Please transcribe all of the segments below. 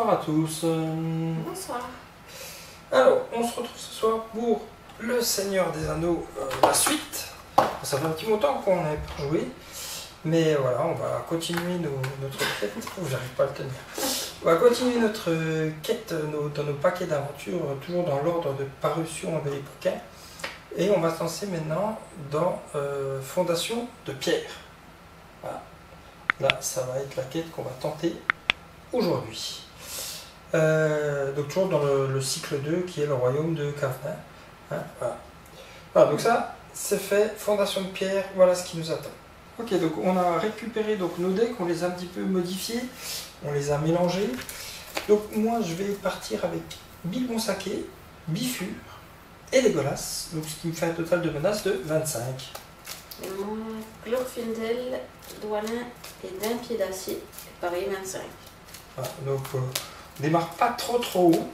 Bonsoir à tous. Bonsoir. Alors, on se retrouve ce soir pour Le Seigneur des Anneaux, la suite. Ça fait un petit moment qu'on n'avait pas joué, mais voilà, on va continuer notre quête. Oh, j'arrive pas à le tenir. On va continuer notre quête dans nos paquets d'aventures, toujours dans l'ordre de parution avec les bouquins. Et on va se lancer maintenant dans Fondation de Pierre. Voilà. Là, ça va être la quête qu'on va tenter aujourd'hui. Donc toujours dans le cycle 2 qui est le royaume de Cavna. Hein, voilà. Voilà, donc ça c'est fait, fondation de pierre, voilà ce qui nous attend. Ok, donc on a récupéré donc nos decks, on les a un petit peu modifiés, on les a mélangés. Donc moi je vais partir avec Bilbon-Saké, Bifur et Legolas, donc ce qui me fait un total de menaces de 25. Et moi, Glorfindel, Dwalin et d'un pied d'acier, pareil 25. Voilà, donc on démarre pas trop haut.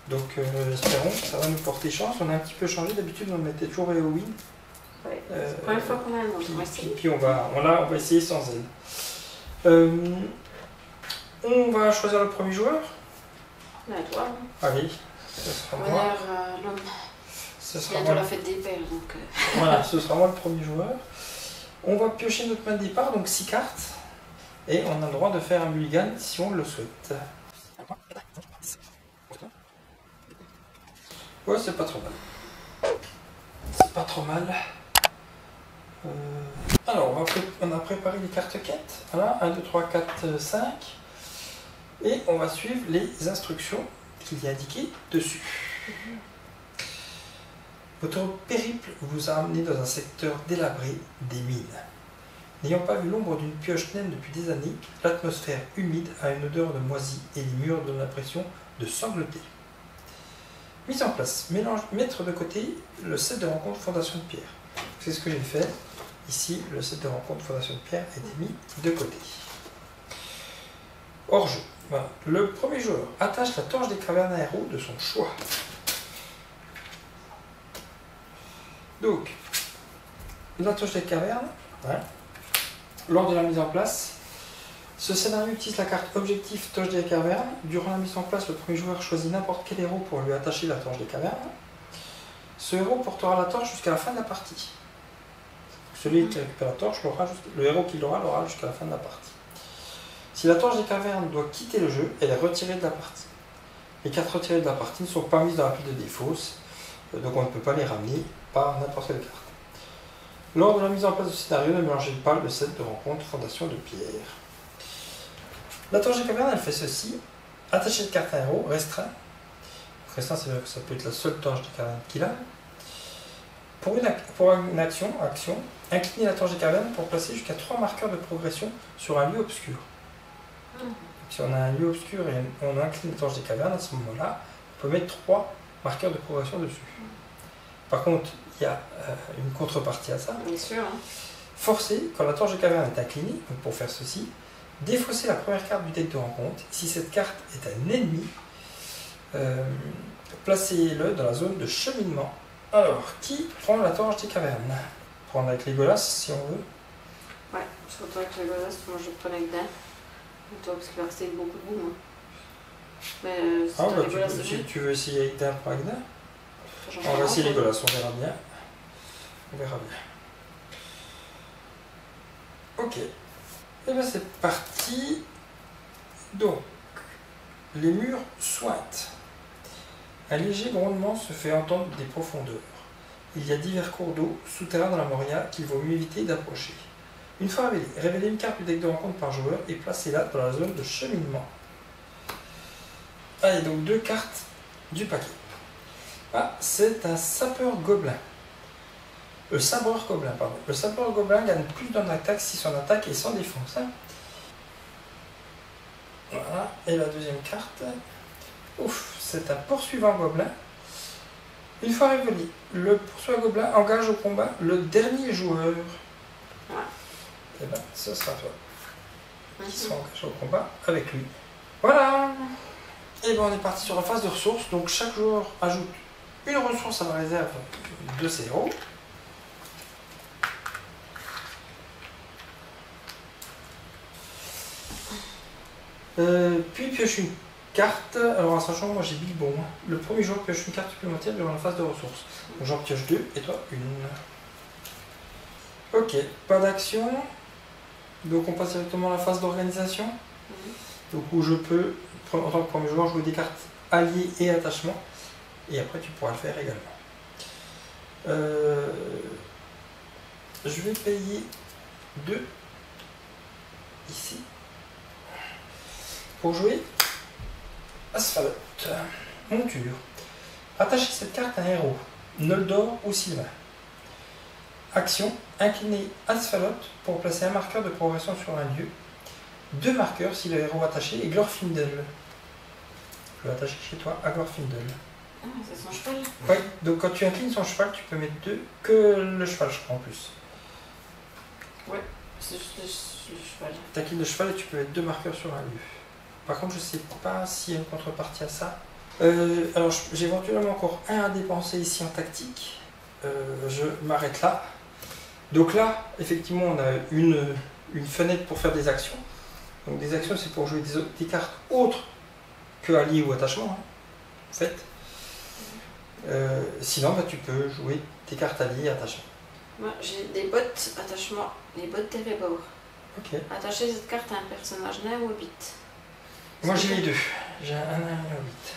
Donc espérons que ça va nous porter chance. On a un petit peu changé, d'habitude on mettait toujours Eowyn. Ouais, c'est la première fois qu'on a un autre. Puis on va essayer sans elle. On va choisir le premier joueur. Là, toi. Allez, ce sera moi. L'homme. Ce C'est sera bientôt moi. la fête des pères, donc... Voilà, ce sera moi le premier joueur. On va piocher notre main de départ, donc 6 cartes. Et on a le droit de faire un mulligan si on le souhaite. Ouais, c'est pas trop mal. C'est pas trop mal. Alors, on a préparé les cartes quêtes. Voilà, 1, 2, 3, 4, 5. Et on va suivre les instructions qu'il y a indiquées dessus. Votre périple vous a amené dans un secteur délabré des mines. N'ayant pas vu l'ombre d'une pioche naine depuis des années, l'atmosphère humide a une odeur de moisi et les murs donnent l'impression de sangloter. Mise en place, mettre de côté le set de rencontre Fondation de Pierre. C'est ce que j'ai fait. Ici, le set de rencontre Fondation de Pierre a été mis de côté. Hors jeu. Voilà. Le premier joueur attache la torche des cavernes à héros de son choix. Donc, la torche des cavernes, ouais. Lors de la mise en place, ce scénario utilise la carte objectif torche des cavernes. Durant la mise en place, le premier joueur choisit n'importe quel héros pour lui attacher la torche des cavernes. Ce héros portera la torche jusqu'à la fin de la partie. Celui qui récupère la torche, le héros qui l'aura jusqu'à la fin de la partie. Si la torche des cavernes doit quitter le jeu, elle est retirée de la partie. Les 4 retirées de la partie ne sont pas mises dans la pile de défausse, donc on ne peut pas les ramener par n'importe quelle carte. Lors de la mise en place du scénario, ne mélangez pas le set de rencontre Fondation de Pierre. La torche des cavernes, elle fait ceci. Attacher de carte à un héros, restreint. Restreint, c'est-à-dire que ça peut être la seule torche des cavernes qu'il a. Pour une action, inclinez la torche des cavernes pour placer jusqu'à 3 marqueurs de progression sur un lieu obscur. Si on a un lieu obscur et on incline la torche des cavernes, à ce moment-là, on peut mettre 3 marqueurs de progression dessus. Par contre, il y a une contrepartie à ça. Bien sûr. Hein. Forcez, quand la torche de caverne est inclinée, donc pour faire ceci, défaussez la première carte du deck de rencontre. Si cette carte est un ennemi, placez-le dans la zone de cheminement. Alors, qui prend la torche des cavernes? Prendre avec Legolas si on veut. Ouais, surtout avec Legolas, moi je prenais avec Dan. Toi, parce qu'il va rester beaucoup de boum. Hein. Mais si tu veux essayer avec Dan, prends avec Dan. On va essayer Legolas, on verra bien. On verra bien. Ok. Et bien c'est parti. Donc, les murs sointent. Un léger grondement se fait entendre des profondeurs. Il y a divers cours d'eau souterrains dans la Moria qu'il vaut mieux éviter d'approcher. Une fois révélé, révélez une carte du deck de rencontre par joueur et placez-la dans la zone de cheminement. Allez, donc 2 cartes du paquet. Ah, c'est un sapeur gobelin. Le sabreur gobelin, pardon. Le sabreur gobelin gagne plus d'un attaque si son attaque est sans défense. Hein. Voilà. Et la deuxième carte. Ouf, c'est un poursuivant gobelin. Une fois révélé, le poursuivant gobelin engage au combat le dernier joueur. Ouais. Et bien, ce sera toi qui sera engagé au combat avec lui. Voilà. Et bien, on est parti sur la phase de ressources. Donc, chaque joueur ajoute une ressource à la réserve de ses héros. Puis pioche une carte. Alors en sachant, moi j'ai Bilbon. Le premier joueur pioche une carte supplémentaire durant la phase de ressources. Donc j'en pioche 2 et toi une. Ok, pas d'action. Donc on passe directement à la phase d'organisation. Donc où je peux, en tant que premier joueur, jouer des cartes alliés et attachement. Et après tu pourras le faire également. Je vais payer 2 ici pour jouer Asphalot. Monture. Attachez cette carte à un héros, Noldor ou Sylvain. Action, incliner Asphalot pour placer un marqueur de progression sur un lieu. 2 marqueurs si le héros attaché est Glorfindel. Je vais attacher chez toi à Glorfindel. Ah, c'est son cheval. Oui, donc quand tu inclines son cheval, tu peux mettre 2 que le cheval, je crois en plus. Ouais, c'est juste le cheval. Tu inclines le cheval et tu peux mettre 2 marqueurs sur un lieu. Par contre, je sais pas s'il y a une contrepartie à ça. Alors, j'ai éventuellement encore 1 à dépenser ici en tactique. Je m'arrête là. Donc là, effectivement, on a une fenêtre pour faire des actions. Donc des actions, c'est pour jouer des cartes autres que alliés ou attachement, hein, en fait. Sinon, bah, tu peux jouer des cartes alliées et attachement. Moi, j'ai des bottes attachement, les bottes d'Erebor. Ok. Attacher cette carte à un personnage nain ou hobbit. Moi, j'ai les deux. J'ai un nain et un hobbit.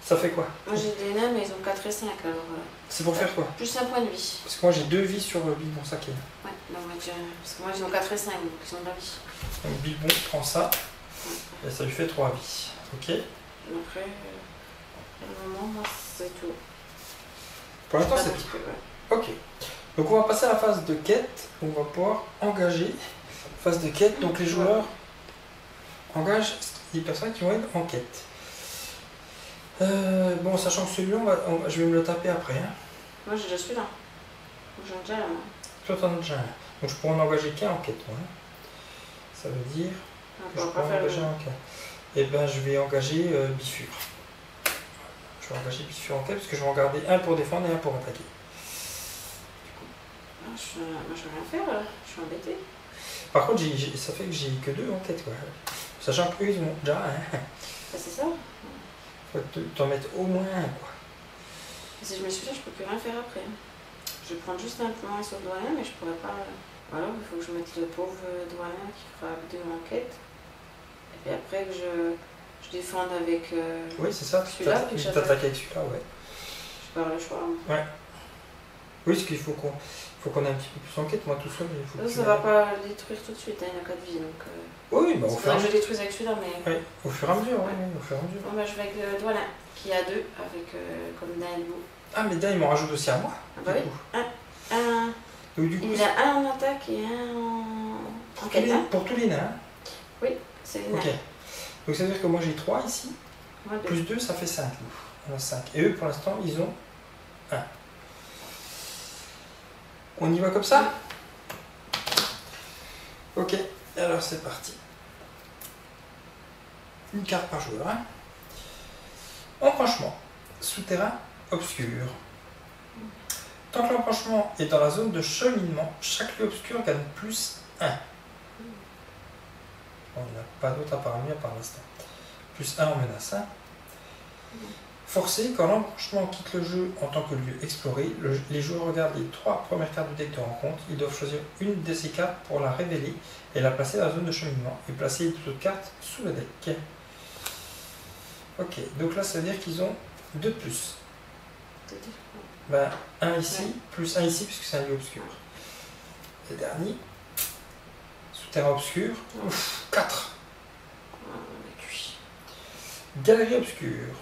Ça fait quoi? Moi, j'ai des nains, mais ils ont 4 et 5, alors voilà. C'est pour faire quoi? Plus un point de vie. Parce que moi, j'ai 2 vies sur Bilbon Saké. Ouais, non, moi, parce que moi, ils ont 4 et 5, donc ils ont de la vie. Donc Bilbon prend ça, et ça lui fait 3 vies. Ok. Et après, pour le moment, moi, c'est tout. Pour l'instant, Pas c'est un petit tout. peu, ouais. Ok. Donc on va passer à la phase de quête. On va pouvoir engager. Phase de quête, donc les joueurs engagent les personnes qui vont être en quête. Bon, sachant que celui-là, je vais me le taper après. Hein. Moi, j'ai déjà celui-là. J'en ai déjà là. Toi, t'en as déjà un. Donc je pourrais en engager qu'un en quête. Moi, hein. Ça veut dire que je pourrais en engager un en quête. Et ben, je vais engager Bifur. Je vais engager Bifur en quête parce que je vais en garder un pour défendre et un pour attaquer. Moi, je vais rien faire là. Je suis embêtée. Par contre, ça fait que j'ai que 2 en quête. Quoi. Sachant qu'eux, ils ont déjà un. Bah, c'est ça. Faut t'en mettre au moins un, quoi. Si je me suis dit, je peux plus rien faire après. Je vais prendre juste un point sur le doyen, mais je pourrais pas. Voilà, il faut que je mette le pauvre doyen qui fera 2 enquêtes. Et puis après que je défende avec. Oui, c'est ça. Tu t'attaques avec celui-là, ouais. Je perds le choix. Ouais. Oui, parce qu'il faut qu'on ait un petit peu plus en quête. Moi, tout seul, il faut que ça va pas le détruire tout de suite, hein, il a 4 vies. Donc, oui, bah, au fur et à mesure. Je détruise avec celui-là, mais. Oui, au fur et à mesure, ouais. Au fur et à mesure. Bon, bah, je vais avec le doyen qui a 2, avec comme d'un loup. Ah, mais Dan, il m'en rajoute aussi à moi. Ah, bah oui. Donc, du coup, il a 1 en attaque et 1 en quête. Pour tous les nains. Oui, c'est les nains. Ok. Donc, ça veut dire que moi, j'ai 3 ici. Moi, 2. Plus 2, ça fait 5. On a 5. Et eux, pour l'instant, ils ont 1. On y va comme ça? Ok, alors c'est parti. Une carte par joueur. Hein. Encranchement. Souterrain obscur. Tant que l'encranchement est dans la zone de cheminement, chaque lieu obscur gagne plus 1. On n'a pas d'autre à paramétrer par l'instant. Plus 1 en menace. Hein. Forcé, quand l'encranchement quitte le jeu en tant que lieu exploré, les joueurs regardent les 3 premières cartes du deck de rencontre. Ils doivent choisir une de ces cartes pour la révéler et la placer dans la zone de cheminement et placer les autres cartes sous le deck. Ok, donc là ça veut dire qu'ils ont 2 de plus. Ben, 1 ici, plus 1 ici puisque c'est un lieu obscur. Et dernier, souterrain obscur, 4. Galerie obscure.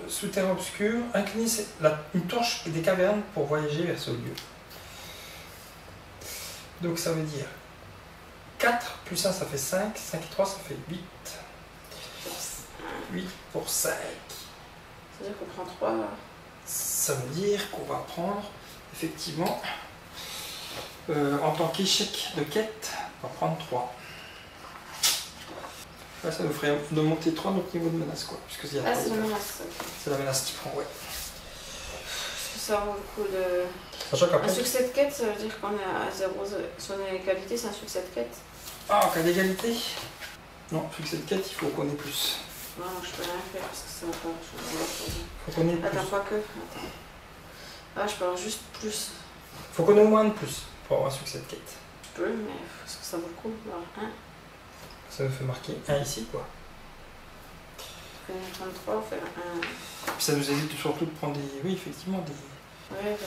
Souterrain obscur, incliner une torche des cavernes pour voyager vers ce lieu. Donc ça veut dire 4 plus 1 ça fait 5, 5 et 3 ça fait 8. 8 pour 5. Ça veut dire qu'on prend 3. Ça veut dire qu'on va prendre effectivement en tant qu'échec de quête, on va prendre 3. Là, ça nous ferait de monter 3 notre niveau de menace quoi. Puisque c'est la menace. C'est la menace qui prend, ouais. Est-ce que ça vaut le coup de. Sachant Un qu'après. succès de quête, ça veut dire qu'on est à 0, si on est à égalité, c'est un succès de quête. Ah, en cas d'égalité. Non, succès de quête, il faut qu'on ait plus. Non, je peux rien faire parce que ça va pas changer. Faut qu'on ait plus. Attends, pas que. Attends. Ah, je peux avoir juste plus. Faut qu'on ait moins de plus pour avoir un succès de quête. Je peux, mais est-ce que ça vaut le coup d'avoir 1? Ça me fait marquer 1 ici, quoi. Je fais 33, on fait 1. Puis ça nous évite surtout de prendre des. Oui, effectivement, des. Ouais,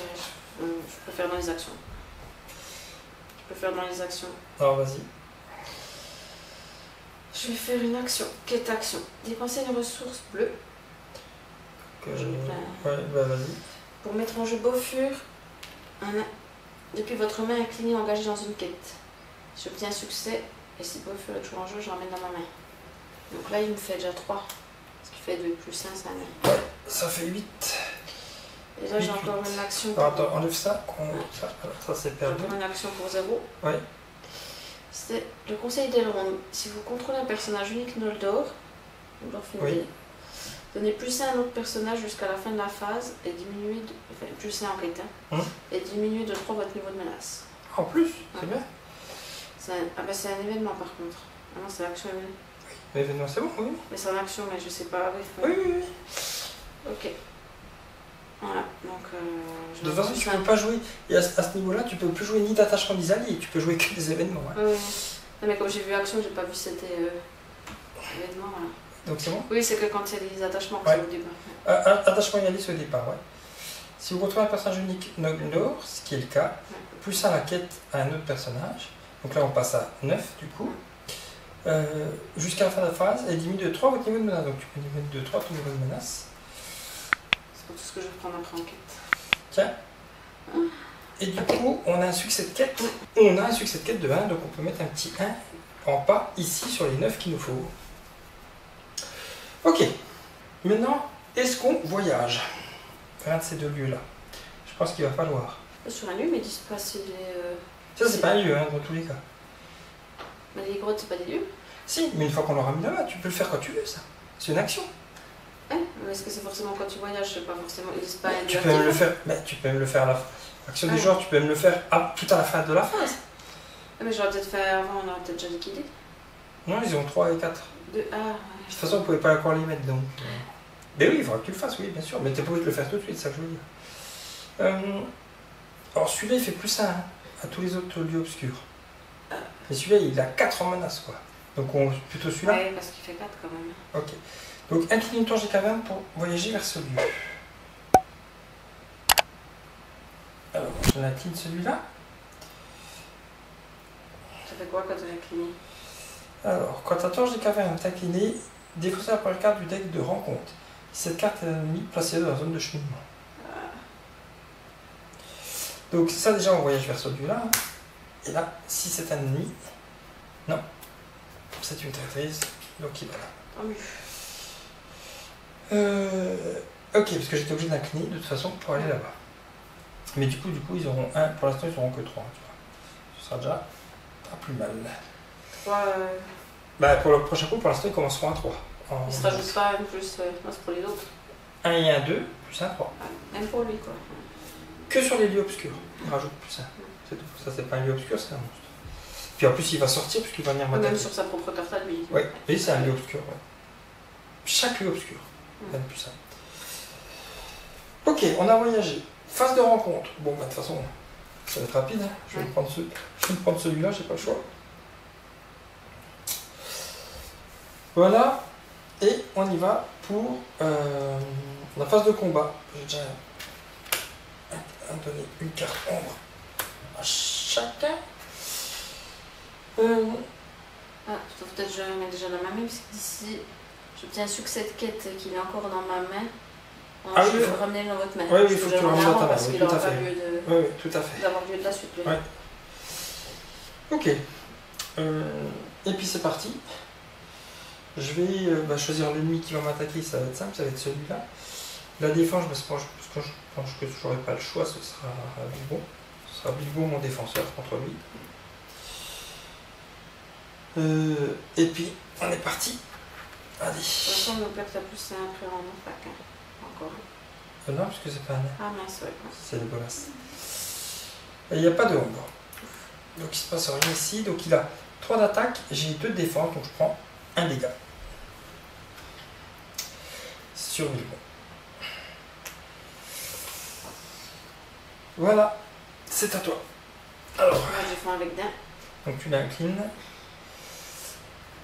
je peux faire dans les actions. Je peux faire dans les actions. Alors, vas-y. Je vais faire une action. Quête action. Dépenser une ressource bleue. J'en ai plein. Ouais, bah vas-y. Pour mettre en jeu Beaufur, depuis votre main inclinée engagée dans une quête. J'obtiens un succès et si Beaufur est toujours en jeu, je ramène dans ma main. Donc là, il me fait déjà 3. Ce qui fait 2 plus 1, c'est 1. Ouais, ça fait 8. Et là, j'ai 8, encore 8. une action. Alors, attends, enlève ça. Ça c'est J'ai perdu. encore une action pour 0. Ouais. C'est le conseil d'Elrond. Si vous contrôlez un personnage unique Noldor, Oui. donnez plus 1 à un autre personnage jusqu'à la fin de la phase et diminuez de, enfin, plus 1 en quête, et diminuez de 3 votre niveau de menace. En plus, c'est Ouais. bien. C'est un événement par contre. Ah non, c'est l'action événement. L'événement, c'est bon, oui. Mais c'est en action, mais je sais pas. Oui, oui, oui. Ok. Voilà, donc je De toute façon, tu peux pas jouer. Et à ce niveau-là, tu peux plus jouer ni d'attachement ni alliés. Tu peux jouer que des événements. Hein. Oui, non, mais comme j'ai vu action, j'ai pas vu c'était événement. Voilà. Donc c'est bon. Oui, c'est que quand il y a des attachements, Ouais. c'est au début. Attachement et alliés, c'est au départ, ouais. Si vous retrouvez un personnage unique Noldor, ce qui est le cas, plus à la quête à un autre personnage. Donc là, on passe à 9 du coup. Jusqu'à la fin de la phase, et diminue de 3 votre niveau de menace. Donc tu peux diminuer de 3 ton niveau de menace. C'est pour tout ce que je vais prendre après en quête. Tiens. Et du coup, on a un succès de quête. On a un succès de quête de 1, donc on peut mettre un petit 1 en pas ici sur les 9 qu'il nous faut. Ok. Maintenant, est-ce qu'on voyage vers un de ces deux lieux-là? Je pense qu'il va falloir. Sur un lieu, mais ils disent pas si les. Ça, c'est pas un lieu, hein, dans tous les cas. Mais les grottes, c'est pas des lieux. Si, mais une fois qu'on l'aura mis là-bas, tu peux le faire quand tu veux, ça. C'est une action. Ouais, mais est-ce que c'est forcément quand tu voyages? C'est pas forcément. Ils disent pas un lieu. Tu peux même le faire. Mais tu peux même le faire à la action du genre, tu peux même le faire tout à la fin de la phase. Ah, mais j'aurais peut-être fait avant, on aurait peut-être déjà liquidé. Non, ils ont 3 et 4. De A. De toute façon, on ne pouvait pas encore les mettre donc. Mais oui, il faudra que tu le fasses, oui, bien sûr. Mais tu n'es pas obligé de le faire tout de suite, c'est ça que je veux dire. Alors celui-là, il fait plus 1 à tous les autres lieux obscurs. Et celui-là, il a 4 en menace, quoi. Donc plutôt celui-là. Ouais, parce qu'il fait 4 quand même. Ok. Donc incline une torche des cavernes pour voyager vers ce lieu. Alors, je l'incline celui-là. Ça fait quoi quand on est incliné? Alors, quand ta torche des cavernes est inclinée, défaussez la première carte du deck de rencontre. Si cette carte est ennemie, placez-la dans la zone de cheminement. Donc ça déjà on voyage vers celui-là. Et là, si c'est un ennemi, non, c'est une traîtrise, donc il va là. Tant mieux. Ok, parce que j'étais obligé d'incliner de toute façon pour aller là-bas. Mais du coup, ils auront un, pour l'instant ils auront que 3. Tu vois. Ce sera déjà pas plus mal. 3. Bah pour le prochain coup, pour l'instant ils commenceront à 3. Il se rajoute pas un plus. Non, c'est pour les autres. 1 et 1, 2, plus 1, 3. Même pour lui, quoi. Que sur les lieux obscurs. Il rajoute plus 1. C'est tout. Ça, c'est pas un lieu obscur, c'est un monstre. Puis en plus, il va sortir puisqu'il va venir m'attaquer. Même sur sa propre carte à lui. Oui, et c'est un lieu obscur. Ouais. Chaque lieu obscur. Même plus 1. Ok, on a voyagé. Phase de rencontre. Bon, bah, de toute façon, ça va être rapide. Hein. Je vais me prendre celui-là, j'ai pas le choix. Voilà. Et on y va pour la phase de combat. J'ai déjà donné une carte ombre à chacun. Peut-être je le mets déjà dans ma main, parce que d'ici, j'obtiens un succès de quête qu'il est encore dans ma main. En jeu, ramenez-le dans votre main. Oui, il faut que tu le ramènes dans ta main. Parce qu'il n'aura pas lieu de. Oui, tout à fait. D'avoir lieu de la suite. Lui. Ouais. Ok. Et puis c'est parti. Je vais choisir l'ennemi qui va m'attaquer, ça va être simple, ça va être celui-là. La défense, je pense que je n'aurai pas le choix, ce sera Bilbo. Ce sera Bilbo mon défenseur contre lui. Et puis, on est parti. Allez. De toute façon, le père, t'as plus un après en attaque. Encore. Non, parce que c'est pas un nain. Ah mince, ouais. C'est le bolas. Et il n'y a pas de ombre. Donc il se passe rien ici. Donc il a 3 d'attaque, j'ai 2 de défense, donc je prends 1 dégât. Sur Bilbon. Voilà, c'est à toi. Alors, Moi, j'ai fait avec d'un. donc tu l'inclines.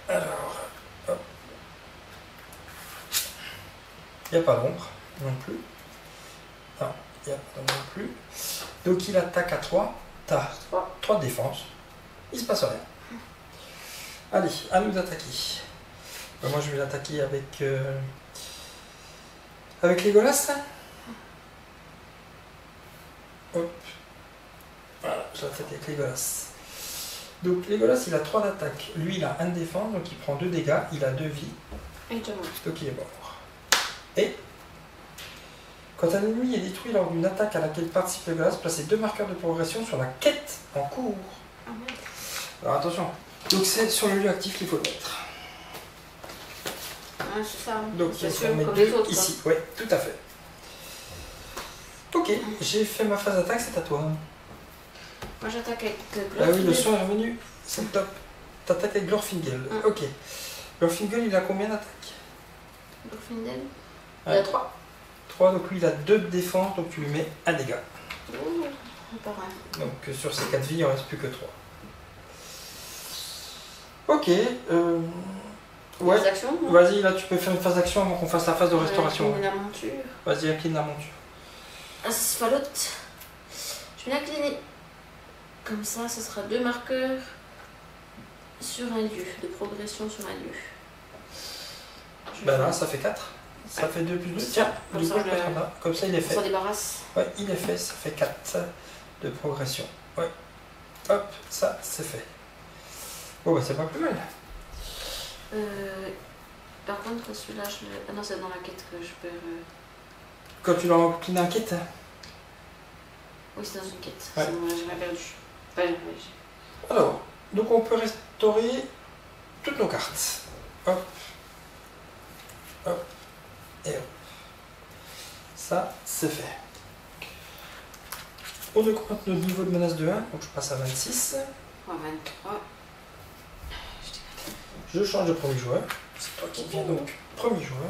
Alors, hop. Il n'y a pas d'ombre non plus. Non, il n'y a pas d'ombre non plus. Donc il attaque à 3. T'as 3 de défense. Il se passe rien. Allez, à nous d'attaquer. Moi je vais l'attaquer avec Legolas. Hop. Voilà, je l'attaque avec Legolas. Donc Legolas il a 3 d'attaque. Lui il a 1 de défense, donc il prend 2 dégâts, il a 2 vies. Et je vois. Donc il est mort. Et quand un ennemi est détruit lors d'une attaque à laquelle participe Legolas, placez 2 marqueurs de progression sur la quête en cours. Ah merde. Alors attention, donc c'est sur le lieu actif qu'il faut le mettre. Ah, c'est ça. Donc C'est il faut sûr, en mettre comme les 2 autres, ici, oui, tout à fait. Ok, j'ai fait ma phase d'attaque, c'est à toi. Moi, j'attaque avec Ah oui, le son est revenu, c'est top. T'attaques avec Glorfindel. Ok. Glorfindel, il a combien d'attaques? Glorfindel. Il Ouais. a 3. 3, donc lui il a 2 de défense, donc tu lui mets 1 dégât. Ouh, pas mal. Donc sur ces 4 vies, il en reste plus que 3. Ok. Ouais. Les actions, non? Vas-y, là tu peux faire une phase d'action avant qu'on fasse la phase de restauration. Incliner la monture. Vas-y, incline la monture. Asphalot. Je vais l'incliner. Comme ça, ce sera 2 marqueurs sur un lieu, de progression sur un lieu. Ben là, ça fait 4. Ça fait 2 plus 2. Tiens, comme du ça, coup, je je peux prendre là. Comme ça, il est On fait. s'en débarrasse. Ouais, il est fait, ça fait 4 de progression. Ouais. Hop, ça, c'est fait. Bon, bah, c'est pas plus mal. Par contre, celui-là, je... Ah non, c'est dans la quête que je perds. Quand tu l'as incliné en quête. Oui, c'est dans une quête. Ouais. C'est bon, là, j'ai pas perdu. Alors, donc on peut restaurer toutes nos cartes. Hop. Hop. Et hop. Ça, c'est fait. On augmente notre niveau de menace de 1, donc je passe à 26. 23. Je change de premier joueur. C'est toi qui viens donc premier joueur.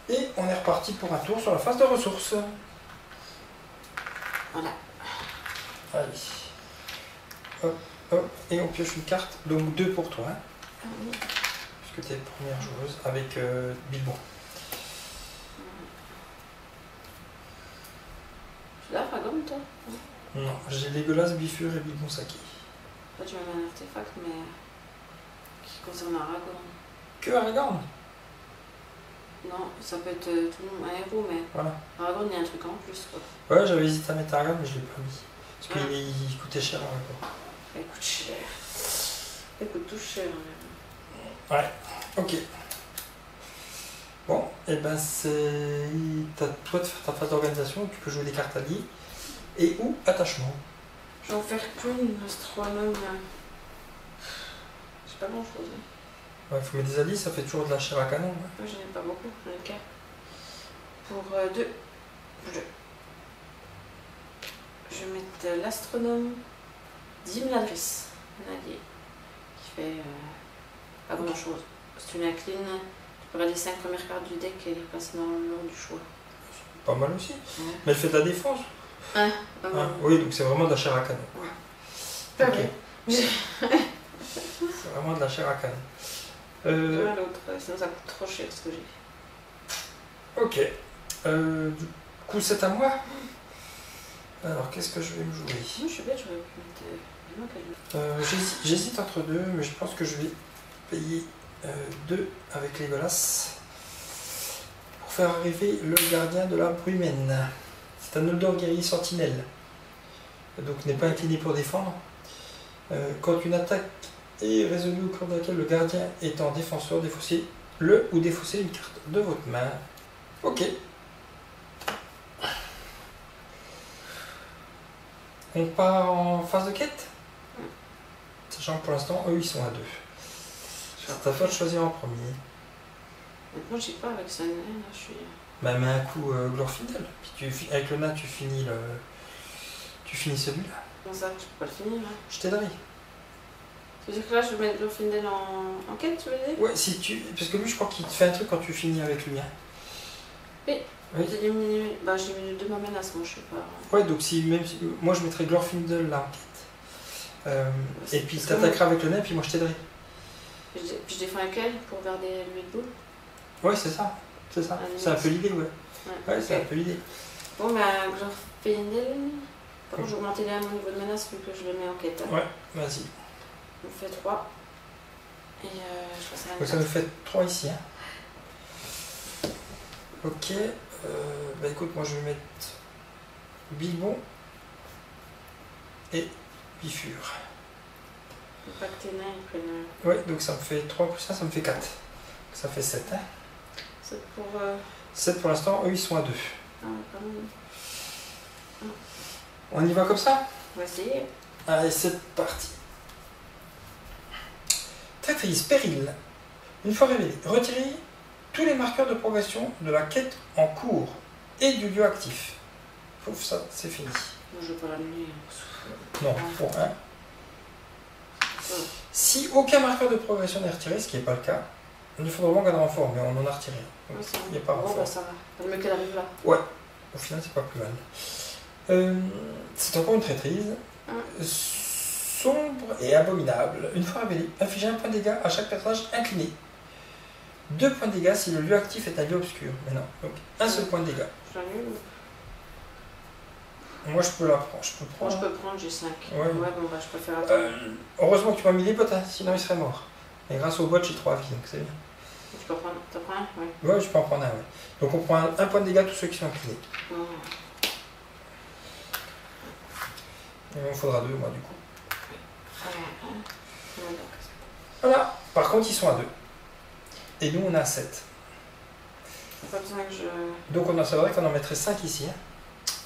Et on est reparti pour un tour sur la phase de ressources. Voilà. Allez. Hop, hop. Et on pioche une carte. Donc 2 pour toi. Ah oui. Puisque tu es première joueuse avec Bilbon. Tu l'as, Fagom, toi? Non, j'ai Legolas, Bifur et Bilbon Saki. Toi, tu m'as mis un artefact, mais qui concerne Aragorn. Que Aragorn? Non, ça peut être tout le monde, un héros, mais Voilà. Aragorn, il y a un truc en plus, quoi. Ouais, j'avais hésité à mettre Aragorn, mais je l'ai pas mis. Parce qu'il coûtait cher Aragorn. Il coûte cher. Il coûte tout cher. Ouais, ok. Bon, et ben c'est à toi de faire ta phase d'organisation. Tu peux jouer des cartes alliées et ou attachement. Je vais en faire qu'une, astronome. C'est pas grand chose. Ouais, faut mettre des alliés, ça fait toujours de la chair à canon. Ouais. Moi, j'en ai pas beaucoup, j'en ai qu'un. Pour 2. Je vais mettre l'astronome Dimladris, un allié, qui fait pas grand chose. Si tu l'inclines, tu peux regarder les 5 premières cartes du deck et les passer dans l'ordre du choix. Pas mal aussi. Ouais. Mais elle fait de la défense. Ouais, pas mal. Ah, oui, donc c'est vraiment de la chair à canon. Pas Ok. vrai. C'est vraiment de la chair à canon. L'autre, sinon ça coûte trop cher ce que j'ai. Ok. Du coup, c'est à moi. Alors, qu'est-ce que je vais me jouer? Moi, je suis bête, j'aurais pu mettre. J'hésite entre deux, mais je pense que je vais payer 2 avec Legolas pour faire arriver le gardien de la Brumène. C'est un Noldor guerrier sentinelle, donc n'est pas incliné pour défendre. Quand une attaque est résolue au cours de laquelle le gardien est en défenseur, défaussez le ou défaussez une carte de votre main. Ok. On part en phase de quête, sachant que pour l'instant, eux, ils sont à 2. C'est à toi de choisir en premier. Maintenant, je sais pas, avec ça, là, je suis. Bah, mets un coup Glorfindel. Puis avec le nain, tu finis Tu finis celui-là. Comment ça, je peux pas le finir là? Je t'aiderai. Ça veut dire que là, je vais mettre Glorfindel en quête, tu veux dire? Ouais, si tu... Parce que lui, je crois qu'il te fait un truc quand tu finis avec lui. Hein. Oui. Oui. J'ai diminué de ma menace, moi, je sais pas. Ouais, donc si même... Moi, je mettrais Glorfindel là en quête. Et puis, t'attaqueras avec le nain, puis moi, je t'aiderai. Puis je défends avec elle pour garder lui de boule. Ouais, c'est ça. C'est ça. C'est un peu l'idée, ouais. Ouais, okay. C'est un peu l'idée. Bon, bah, Glorfindel. Par contre, je vais augmenter à mon niveau de menace vu que je le mets en quête. Hein. Ouais, vas-y. On fait 3. Et je passe à la Donc ça me fait 3 ici. Hein. Ok. Bah écoute, moi je vais mettre Bilbon et Bifur. Faut pas que tes nains ils prennent. Ouais, donc ça me fait 3 plus 1, ça me fait 4. Ça fait 7. Hein. 7 pour. 7 pour l'instant, eux ils sont à 2. Ah, quand même. On y va comme ça? On va essayer. Allez, c'est parti. Traîtrise, péril. Une fois révélé, retirez tous les marqueurs de progression de la quête en cours et du lieu actif. Pouf, ça, c'est fini. Moi, je vais pas l'annuler. Non, pour 1. Si aucun marqueur de progression n'est retiré, ce qui n'est pas le cas, il faudra vraiment garder en forme, mais on en a retiré. Donc, il n'y a pas bon, renfort. bah ça va. Le mieux qu'elle arrive là. Ouais, au final, c'est pas plus mal. C'est encore une traîtrise. Sombre et abominable. Une fois révélé, infligez un point de dégâts à chaque personnage incliné. 2 points de dégâts si le lieu actif est un lieu obscur. Mais non, donc un seul point de dégâts. J'annule. Moi, je peux la prendre. Je peux prendre. Moi, je peux prendre, j'ai 5. Ouais. Bon, bah, je préfère attendre. Heureusement que tu m'as mis les bottes, hein, sinon il serait mort. Mais grâce aux bottes, j'ai 3 vies, donc c'est bien. Tu peux prendre. T'en prends un? Oui. Ouais, je peux en prendre un, ouais. Donc on prend un point de dégâts tous ceux qui sont inclinés. Il m'en faudra 2, moi, du coup. Voilà. Par contre, ils sont à 2. Et nous, on a 7. Pas besoin que je... Donc on a savoir qu'on en mettrait 5 ici. Hein.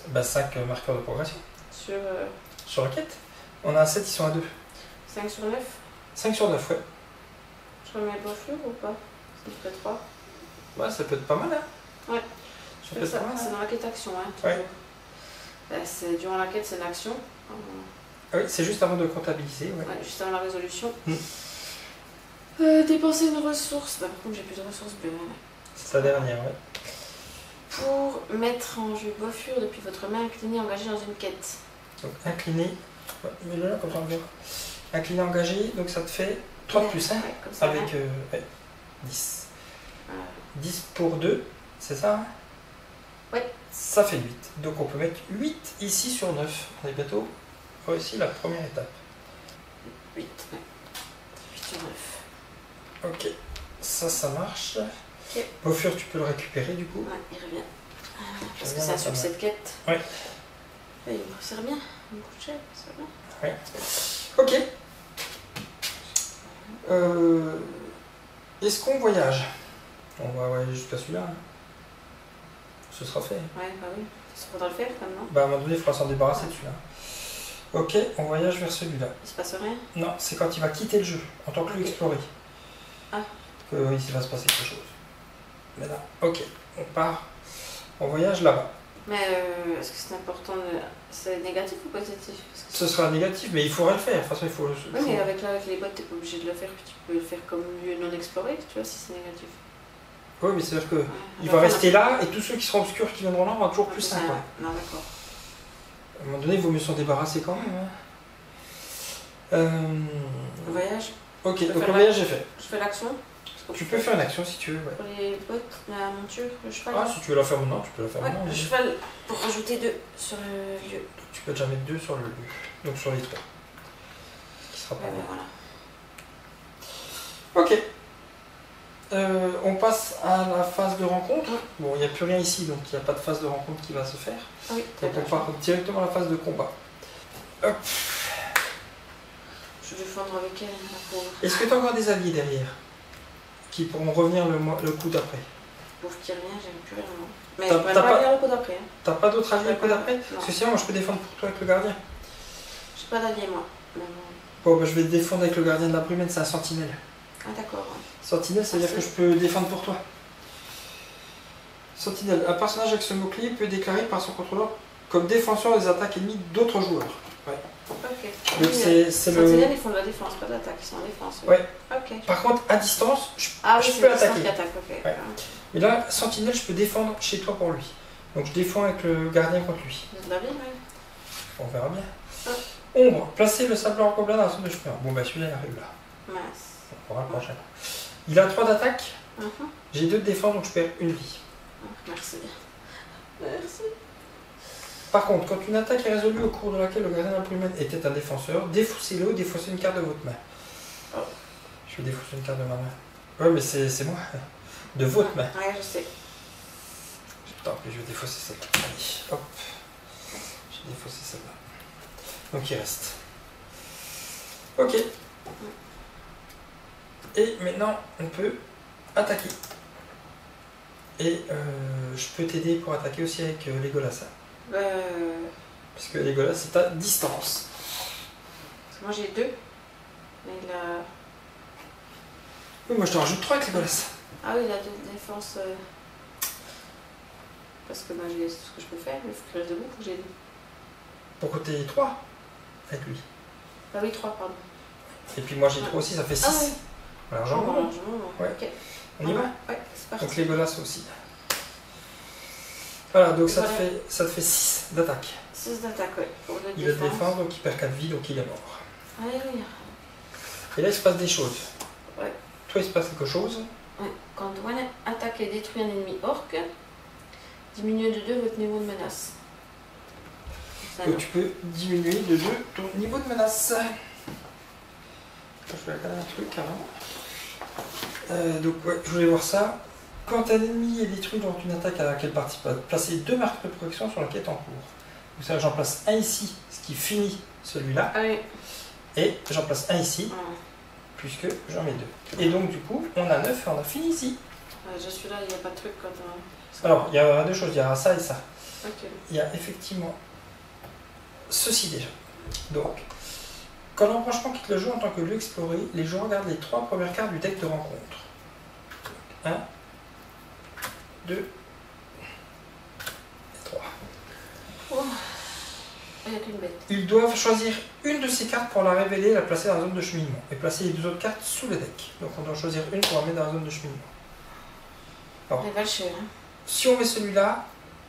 Bah, 5 marqueurs de progression. Sur la quête. On a 7, ils sont à 2. 5 sur 9? 5 sur 9, ouais. Je remets le fleur ou pas? Ça me fait 3. Ouais, ça peut être pas mal, hein. Ouais. Ça peut être pas mal. C'est dans la quête action, hein. Ouais. Durant la quête, c'est une action. Oui, c'est juste avant de comptabiliser. Ouais. Ouais, juste avant la résolution. Dépenser une ressource. Bah, par contre, j'ai plus de ressources bleues. C'est la dernière, ouais. Pour mettre en jeu Boffure depuis votre main inclinée engagée dans une quête. Donc incliné, ouais, mets-le là comme ça on verra. Incliné engagé, donc ça te fait 3 de plus 1 ouais, comme ça, avec 10. 10 pour 2, c'est ça hein? Ouais. Ça fait 8. Donc on peut mettre 8 ici sur 9. On est bientôt réussi la première étape. 8, ouais. 8 sur 9. Ok, ça marche. Okay. Boffure, tu peux le récupérer du coup. Ouais, il revient. Parce que c'est un succès de quête. Ouais. Et il me sert bien. Il me coûte cher, c'est bien. Ouais. Ok. Est-ce qu'on voyage? On va voyager jusqu'à celui-là. Hein. Ce sera fait. Ouais, bah oui. Ça faudra le faire quand même, non? Bah à un moment donné, il faudra s'en débarrasser de celui-là. Ok, on voyage vers celui-là. Il se passe rien? Non, c'est quand il va quitter le jeu, en tant que explorer. Ah. Que il va se passer quelque chose. Mais là, ok, on part. On voyage là-bas. Mais est-ce que c'est important de... C'est négatif ou positif? Parce que ce sera négatif, mais il faudrait le faire. De toute façon, il faut. Oui, mais avec les bottes, t'es pas obligé de le faire. Puis tu peux le faire comme lieu non exploré, tu vois, si c'est négatif. Oui, mais c'est-à-dire que il va rester là et tous ceux qui seront obscurs qui viendront là, on va toujours plus 5. Non, d'accord. À un moment donné, il vaut mieux s'en débarrasser quand même. Hein. Le voyage. Ok, donc le voyage est fait. Je fais l'action. Tu peux faire une action si tu veux. Ouais. Pour les bottes, la monture, le cheval. Ah, si tu veux la faire maintenant, tu peux la faire ouais, maintenant. Le cheval pour rajouter 2 sur le lieu. Tu peux déjà mettre 2 sur le lieu. Donc sur les 3. Ce qui sera pas mal. Voilà. Ok. On passe à la phase de rencontre. Bon, il n'y a plus rien ici, donc il n'y a pas de phase de rencontre qui va se faire. Ah oui, donc on part directement à la phase de combat. Hop. Je vais défendre avec elle, la pauvre. Est-ce que tu as encore des alliés derrière qui pourront revenir le coup d'après? Pauvre qui revient, j'aime plus rien. Mais je pourrais pas venir le coup d'après. Hein. T'as pas d'autres alliés le coup d'après? Parce que sinon, moi je peux défendre pour toi avec le gardien. J'ai pas d'allié, moi. Bon, bah je vais te défendre avec le gardien de la Brumène, c'est un sentinelle. Ah, d'accord. Sentinelle, ça veut dire que je peux défendre pour toi. Sentinelle, un personnage avec ce mot-clé peut déclarer par son contrôleur comme défenseur des attaques ennemies d'autres joueurs. Ouais. Ok. Donc c'est le... Sentinelles, ils font de la défense, pas de l'attaque, ils sont en défense. Oui. Ouais. Ok. Par contre, à distance, je Oui, peux attaquer. Qui attaque, ok. Ouais. Et là, Sentinelle, je peux défendre chez toi pour lui. Donc je défends avec le gardien contre lui. De la vie, oui. On verra bien. Ombre, placer le sableur gobelin dans la zone de chemin. Bon bah celui-là il arrive là. Mince. On verra le prochain. Il a 3 d'attaque. J'ai 2 de défense donc je perds une vie. Merci. Merci. Par contre, quand une attaque est résolue au cours de laquelle le gardien de la plume humaine était un défenseur, défaussez-le ou défaussez une carte de votre main. Oh. Je vais défausser une carte de ma main. Ouais mais c'est moi. De votre main. Ouais, je sais. Tant pis, je vais défausser celle-là. Allez, hop. J'ai défaussé celle-là. Donc il reste. Ok. Et maintenant, on peut attaquer. Et je peux t'aider pour attaquer aussi avec Legolas. Parce que Legolas c'est à distance. Parce que moi j'ai 2. Mais il a. Oui, moi je te rajoute 3 avec Legolas. Ah oui, il a 2 défenses. Parce que moi j'ai ce que je peux faire, il faut qu'il reste debout pour que j'ai 2. Pour côté 3 avec lui. Ah oui, 3, pardon. Et puis moi j'ai 3 aussi, ça fait 6. Ah oui. Largement. Ouais. Ok. On y va? Ouais, c'est parti. Donc Legolas aussi. Voilà, donc ça Voilà. te fait 6 d'attaque. 6 d'attaque, oui. Pour le Il a de défense, donc il perd 4 vies, donc il est mort. Alléluia. Et là il se passe des choses. Ouais. Toi il se passe quelque chose. Ouais. Quand Dwayne attaque et détruit un ennemi orc, diminuez de 2 votre niveau de menace. Ça, Donc tu peux diminuer de 2 ton niveau de menace. Je vais regarder un truc avant. Donc ouais, je voulais voir ça. Quand un ennemi est détruit dans une attaque à laquelle participe, placez 2 marques de protection sur la quête en cours. Donc ça, j'en place un ici, ce qui finit celui-là. Ah oui. Et j'en place un ici, puisque j'en mets 2. Et donc du coup, on a 9 et on a fini ici. Je suis là, il n'y a pas de truc quand on... Alors, il y a 2 choses, il y a ça et ça. Ok. Il y a effectivement ceci déjà. Donc, quand l'embranchement quitte le jeu en tant que lieu exploré, les joueurs regardent les 3 premières cartes du deck de rencontre. 1, 2 et 3. Oh. Il n'y a qu'une bête. Ils doivent choisir une de ces cartes pour la révéler et la placer dans la zone de cheminement. Et placer les 2 autres cartes sous le deck. Donc on doit choisir une pour la mettre dans la zone de cheminement. Alors, Les valchers, hein. si on met celui-là,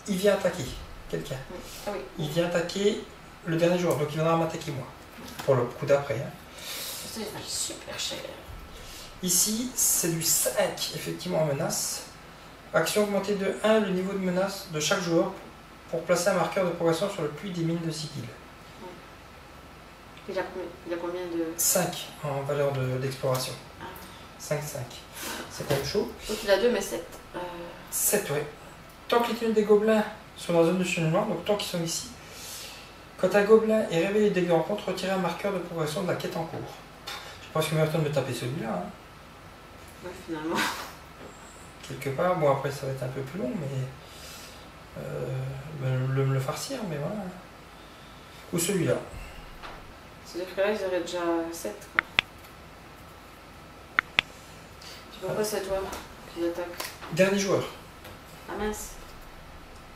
il vient attaquer quelqu'un. Ah oui. Il vient attaquer le dernier joueur, donc il viendra m'attaquer moi. Pour le coup d'après. Hein. Ça, il valent super cher. Ici, c'est du 5, effectivement, en menace. Action augmentée de 1 le niveau de menace de chaque joueur pour placer un marqueur de progression sur le puits des mines de Sigil. Il a combien de... 5 en valeur d'exploration. 5, 5. C'est quand même chaud. Donc il a 2 mais 7. 7, ouais. Tant que les tenues des gobelins sont dans la zone de cheminement, donc tant qu'ils sont ici, quand un gobelin est révélé dès que rencontre, retirez un marqueur de progression de la quête en cours. Je pense qu'il m'attend de me taper celui-là. Hein. Ouais, finalement. Quelque part, bon après ça va être un peu plus long, mais me le farcir, mais voilà. Ou celui-là. C'est-à-dire que là, ils auraient déjà 7. Quoi. Tu vois quoi, c'est toi qui attaque? Dernier joueur. Ah mince.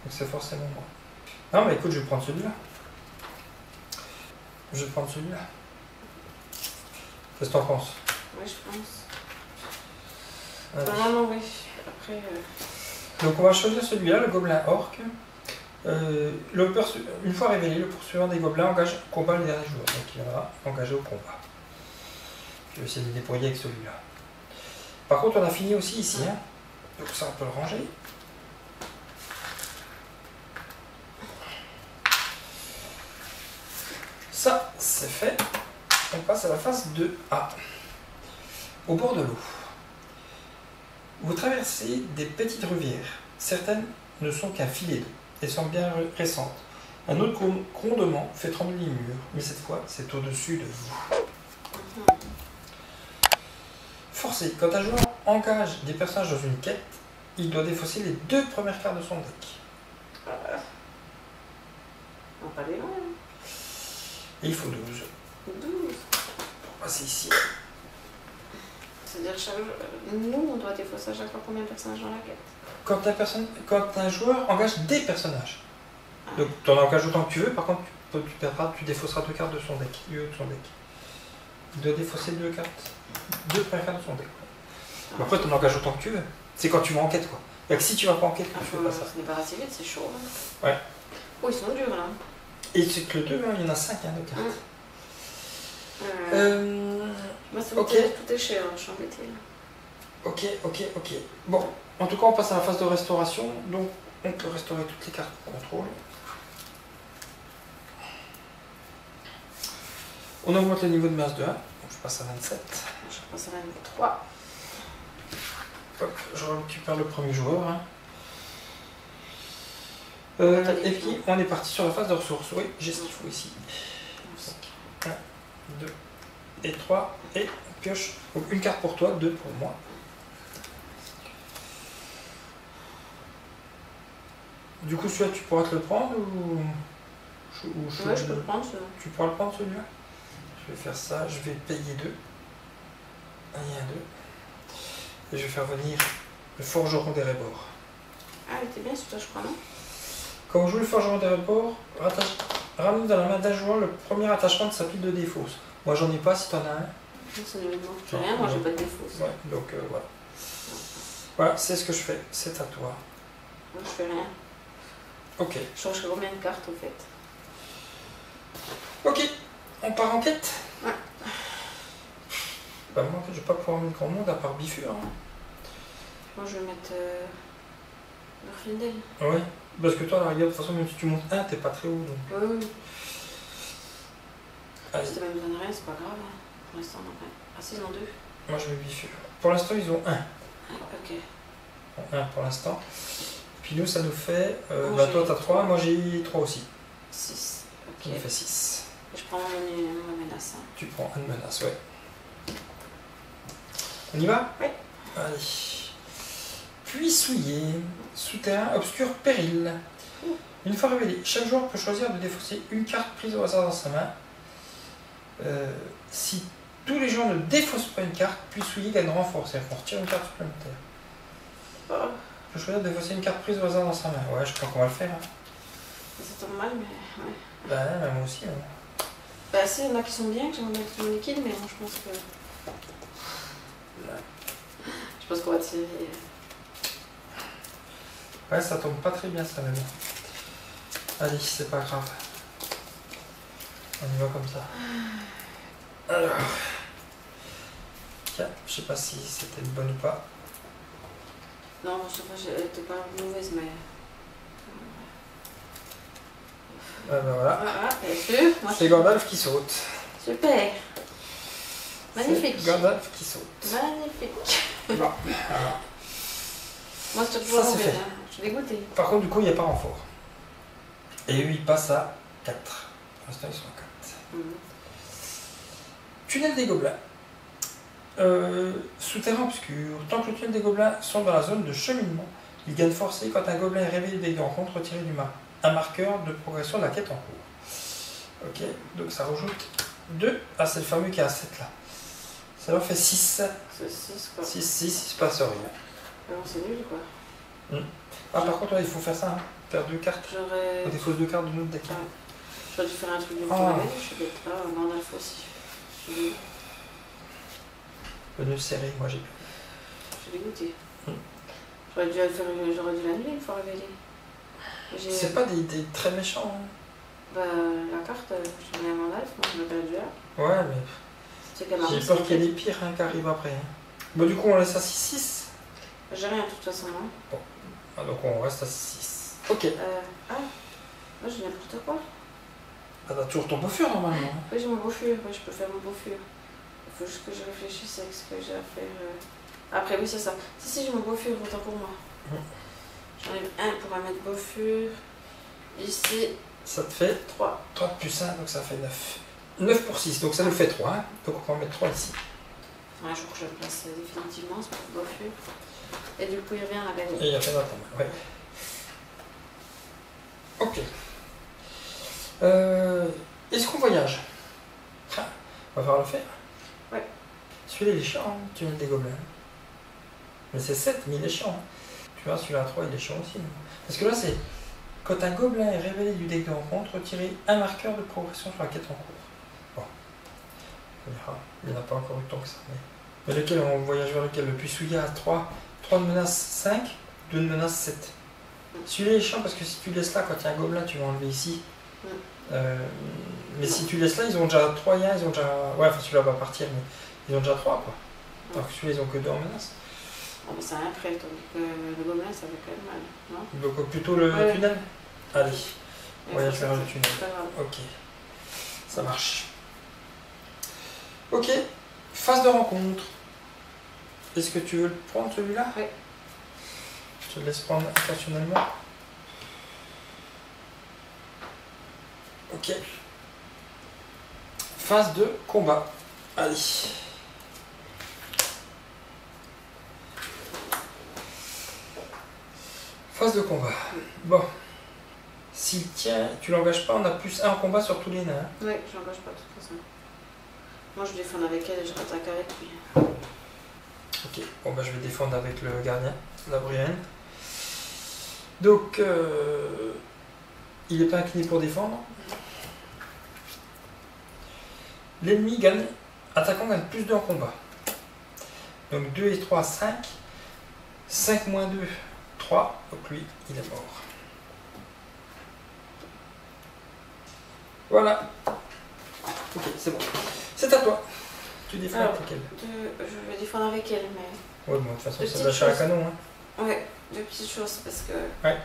Donc c'est forcément moi. Non mais écoute, je vais prendre celui-là. Je vais prendre celui-là. Qu'est-ce que t'en penses? Oui, je pense. Allez. Non, oui. Après... Donc on va choisir celui-là, le gobelin orc. Une fois révélé, le poursuivant des gobelins engage au combat le dernier joueur. Donc il viendra engager au combat. Je vais essayer de déployer avec celui-là. Par contre, on a fini aussi ici. Hein. Donc ça, on peut le ranger. Ça, c'est fait. On passe à la phase 2A. Au bord de l'eau. Vous traversez des petites rivières. Certaines ne sont qu'un filet d'eau et sont bien récentes. Un autre grondement fait trembler les murs, mais cette fois, c'est au-dessus de vous. Forcé. Quand un joueur engage des personnages dans une quête, il doit défausser les 2 premières cartes de son deck. On va pas aller loin. Et il faut 12. 12. Pour passer ici. C'est-à-dire, nous, on doit défausser à chaque fois combien de personnages dans la quête? Quand un joueur engage des personnages. Donc tu en engages autant que tu veux, par contre tu perdras, tu défausseras 2 cartes de son deck, du haut de son deck. Il doit défausser 2 cartes, 2 premières cartes de son deck. Mais après tu en engages autant que tu veux. C'est quand tu vas en quête quoi. Il n'y a que si tu vas pas en quête que tu fais pas ça. Ce n'est pas assez vite, c'est chaud. Hein. Ouais. Oh, ils sont durs là. Et c'est que le 2, il y en a 5 hein, de cartes. Moi, ça ok. Tout est cher, je suis embêtée. Ok. Bon, en tout cas, on passe à la phase de restauration. Donc, on peut restaurer toutes les cartes de contrôle. On augmente le niveau de menace de 1. Donc, je passe à 27. Je passe à 23. Hop, je récupère le premier joueur. Hein. Et puis, on est parti sur la phase de ressources. Oui, j'ai ce qu'il faut ici. 1, 2 et 3. Et on pioche. Donc, une carte pour toi, 2 pour moi. Du coup, celui-là, tu pourras te le prendre ou... Ouais, je peux le prendre, celui-là. Tu pourras le prendre, celui-là? Je vais faire ça, je vais payer 2. 1 et 1, 2. Et je vais faire venir le forgeron des Rébords. Ah, il était bien celui-là, je crois, non? Quand on joue le forgeron des Rébords, ramène dans la main d'un joueur le premier attachement de sa pile de défausse. Moi, j'en ai pas si t'en as un. C'est le même. J'ai rien, moi, j'ai pas de défausse. Ouais, donc voilà. Voilà, c'est ce que je fais. C'est à toi. Moi, je fais rien. Ok. Je change combien de cartes, au fait? Ok, on part en quête. Ouais. Bah moi, je vais pas pouvoir mettre grand monde à part Bifur. Hein. Moi, je vais mettre Glorfindel. Ouais, parce que toi, à la rigueur, de toute façon, même si tu montes 1, t'es pas très haut. Donc... Oui. Allez. Si t'as même besoin de rien, c'est pas grave. Hein. Pour l'instant, non. Ah, si, ils ont 2. Moi, je mets Bifur. Pour l'instant, ils ont 1. Ok. 1 pour l'instant. Puis nous, ça nous fait... Moi, toi, t'as 3, moi j'ai 3 aussi. 6. Ok. Ça nous fait 6. Je prends ma menace. Hein. Tu prends 1 de menace, ouais. On y va? Oui. Allez. Puits souillé, souterrain, obscur, péril. Une fois révélé, chaque joueur peut choisir de défausser une carte prise au hasard dans sa main. Si tous les joueurs ne défaussent pas une carte, puits souillé gagne renfort, c'est-à-dire qu'on retire une carte supplémentaire. Oh. On peut choisir de défausser une carte prise au hasard dans sa main. Ouais, je crois qu'on va le faire. Hein. Ça tombe mal, mais ouais. Bah, moi aussi. Hein. Bah, si, il y en a qui sont bien, que j'en mettre mon liquide, mais moi, je pense que. Je pense qu'on va tirer. Ouais, ça tombe pas très bien, ça, mais bon. Allez, c'est pas grave. On y va comme ça. Alors. Tiens, je sais pas si c'était une bonne ou pas. Non, je sais pas, elle était pas mauvaise, mais. Ah bah voilà. Ah, bien sûr. C'est Gandalf qui saute. Super. Magnifique. Gandalf qui saute. Magnifique. Bon, voilà. Moi, c'est toujours Ça, c'est mauvais, fait. hein. Je suis dégoûtée. Par contre, du coup, il n'y a pas renfort. Et eux, ils passent à 4. Pour l'instant, ils sont à 4. Tunnel des Gobelins. Souterrain obscur. Tant que le tunnel des Gobelins sont dans la zone de cheminement, ils gagnent forcé quand un gobelin est réveillé dès qu'il rencontre retiré du map. Un marqueur de progression de la quête en cours. Ok, donc ça rajoute 2. Ah, c'est le fameux qui est à 7 là. Ça leur fait 6. C'est 6 quoi. 6, il se passe rien. Alors, c'est nul quoi. Ah, par contre, ouais, il faut faire ça, hein. Faire 2 cartes. J'aurais. On défausse 2 cartes de notre deck. Ouais. J'aurais dû faire un truc de Ah. je suis bête. Ah, Gandalf aussi. Je suis Le nœud serré, moi j'ai dégoûtée. Mm. J'aurais dû l'annuler une fois révélé. C'est pas des très méchants. Hein. Bah, la carte, je mets un Gandalf, moi je l'ai perdu là. Ouais, mais C'est qu'elle m'a j'ai peur qu'il y ait des pires hein, qui arrivent après. Hein. Bon, du coup, on laisse à 6-6. J'ai rien de toute façon, hein. Ah, donc on reste à 6-6. Ok. Ah, moi j'ai n'importe quoi. Ah, t'as toujours ton beau fur normalement. Hein. Oui, j'ai mon beau fur, oui, je peux faire mon beau fur. Il faut juste que je réfléchisse avec ce que j'ai à faire. Après, oui, c'est ça. Si, j'ai mon beau fur, autant pour moi. J'en ai un pour un mettre beau fur. Ici, Ça te fait 3. 3 plus 1, donc ça fait 9. 9 pour 6, donc ça nous fait 3. Hein. Donc on va mettre 3 ici. Un jour que je le place définitivement, c'est pour beau fur. Et du coup, il revient à gagner. Et il y a fait notre main, ouais. Ok. Est-ce qu'on voyage? Ah, on va falloir le faire. Ouais. Celui-là il est chiant, hein, tunnel des gobelins. Mais c'est 7, mais il est chiant. Hein. Tu vois, celui-là à 3, il est chiant aussi. Parce que là, c'est Quand un gobelin est révélé du deck de rencontre, retirez un marqueur de progression sur la quête en cours. Bon. On verra. Il n'y en a pas encore eu tant que ça. Mais lequel, on voyage vers lequel? Le Puisuya a 3 de menace 5, 2 de menace 7. Celui-là est chiant parce que si tu laisses là, quand il y a un gobelin, tu vas enlever ici. Mais si tu laisses là, ils ont déjà 3 liens, ils ont déjà. Ouais, enfin celui-là va partir, mais ils ont déjà 3 quoi. Alors que celui-là, ils ont que 2 en menace. Ah, mais c'est un prêt, donc le gobelin, ça fait quand même mal, non? Donc plutôt le tunnel. Allez, voyage vers le tunnel. C'est pas grave. Ok, ça marche. Ok, phase de rencontre. Est-ce que tu veux le prendre celui-là? Oui. Je te laisse prendre intentionnellement. Ok. Phase de combat. Allez. Phase de combat. Bon. S'il tient, tu l'engages pas, on a plus 1 en combat sur tous les nains. Oui, j'engage pas de toute façon. Moi je défends avec elle et je rattaque avec lui. Ok, bon bah je vais défendre avec le gardien, la Brienne. Donc, il n'est pas incliné pour défendre. L'ennemi gagne, attaquant gagne plus 2 en combat. Donc 2 et 3, 5. 5 moins 2, 3. Donc lui, il est mort. Voilà. Ok, c'est bon. C'est à toi. Tu défends avec lequel? Je vais défendre avec elle, mais... Ouais, bon, de toute façon, De c'est petites d'achat à choses. canon. Hein. Ouais, 2 petites choses, parce que... Ouais.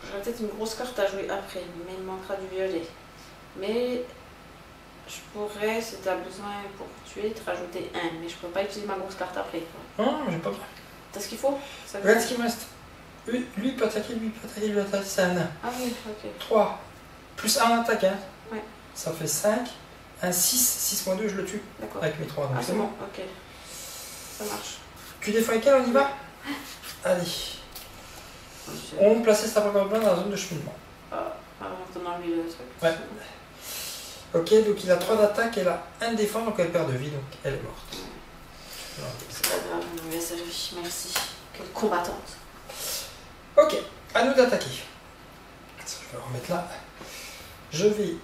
J'aurais peut-être une grosse carte à jouer après, mais il manquera du violet. Mais... Je pourrais, si tu as besoin pour tuer, te rajouter 1, mais je peux pas utiliser ma grosse carte après. Non, j'ai pas besoin. T'as ce qu'il faut? Regarde ce qu'il me reste. Lui, il peut attaquer, lui, il peut attaquer, lui, il peut attaquer, c'est un nain. Ah oui, ok. 3. Plus 1 attaque, hein. Ouais. Ça fait 5. Un 6. 6 moins 2, je le tue. D'accord. Avec mes 3. Donc Ah, c'est c'est bon. bon, ok. Ça marche. Tu défends avec elle, on y va? Allez. On plaçait sa première blanc dans la zone de cheminement. Ah, on a enlevé le truc. Ouais. Ok, donc il a 3 d'attaque, elle a 1 de défense, donc elle perd de vie, donc elle est morte. Ouais. C'est pas grave, on lui a servi, merci. Quelle combattante. Ok, à nous d'attaquer. Je vais remettre là. Je vais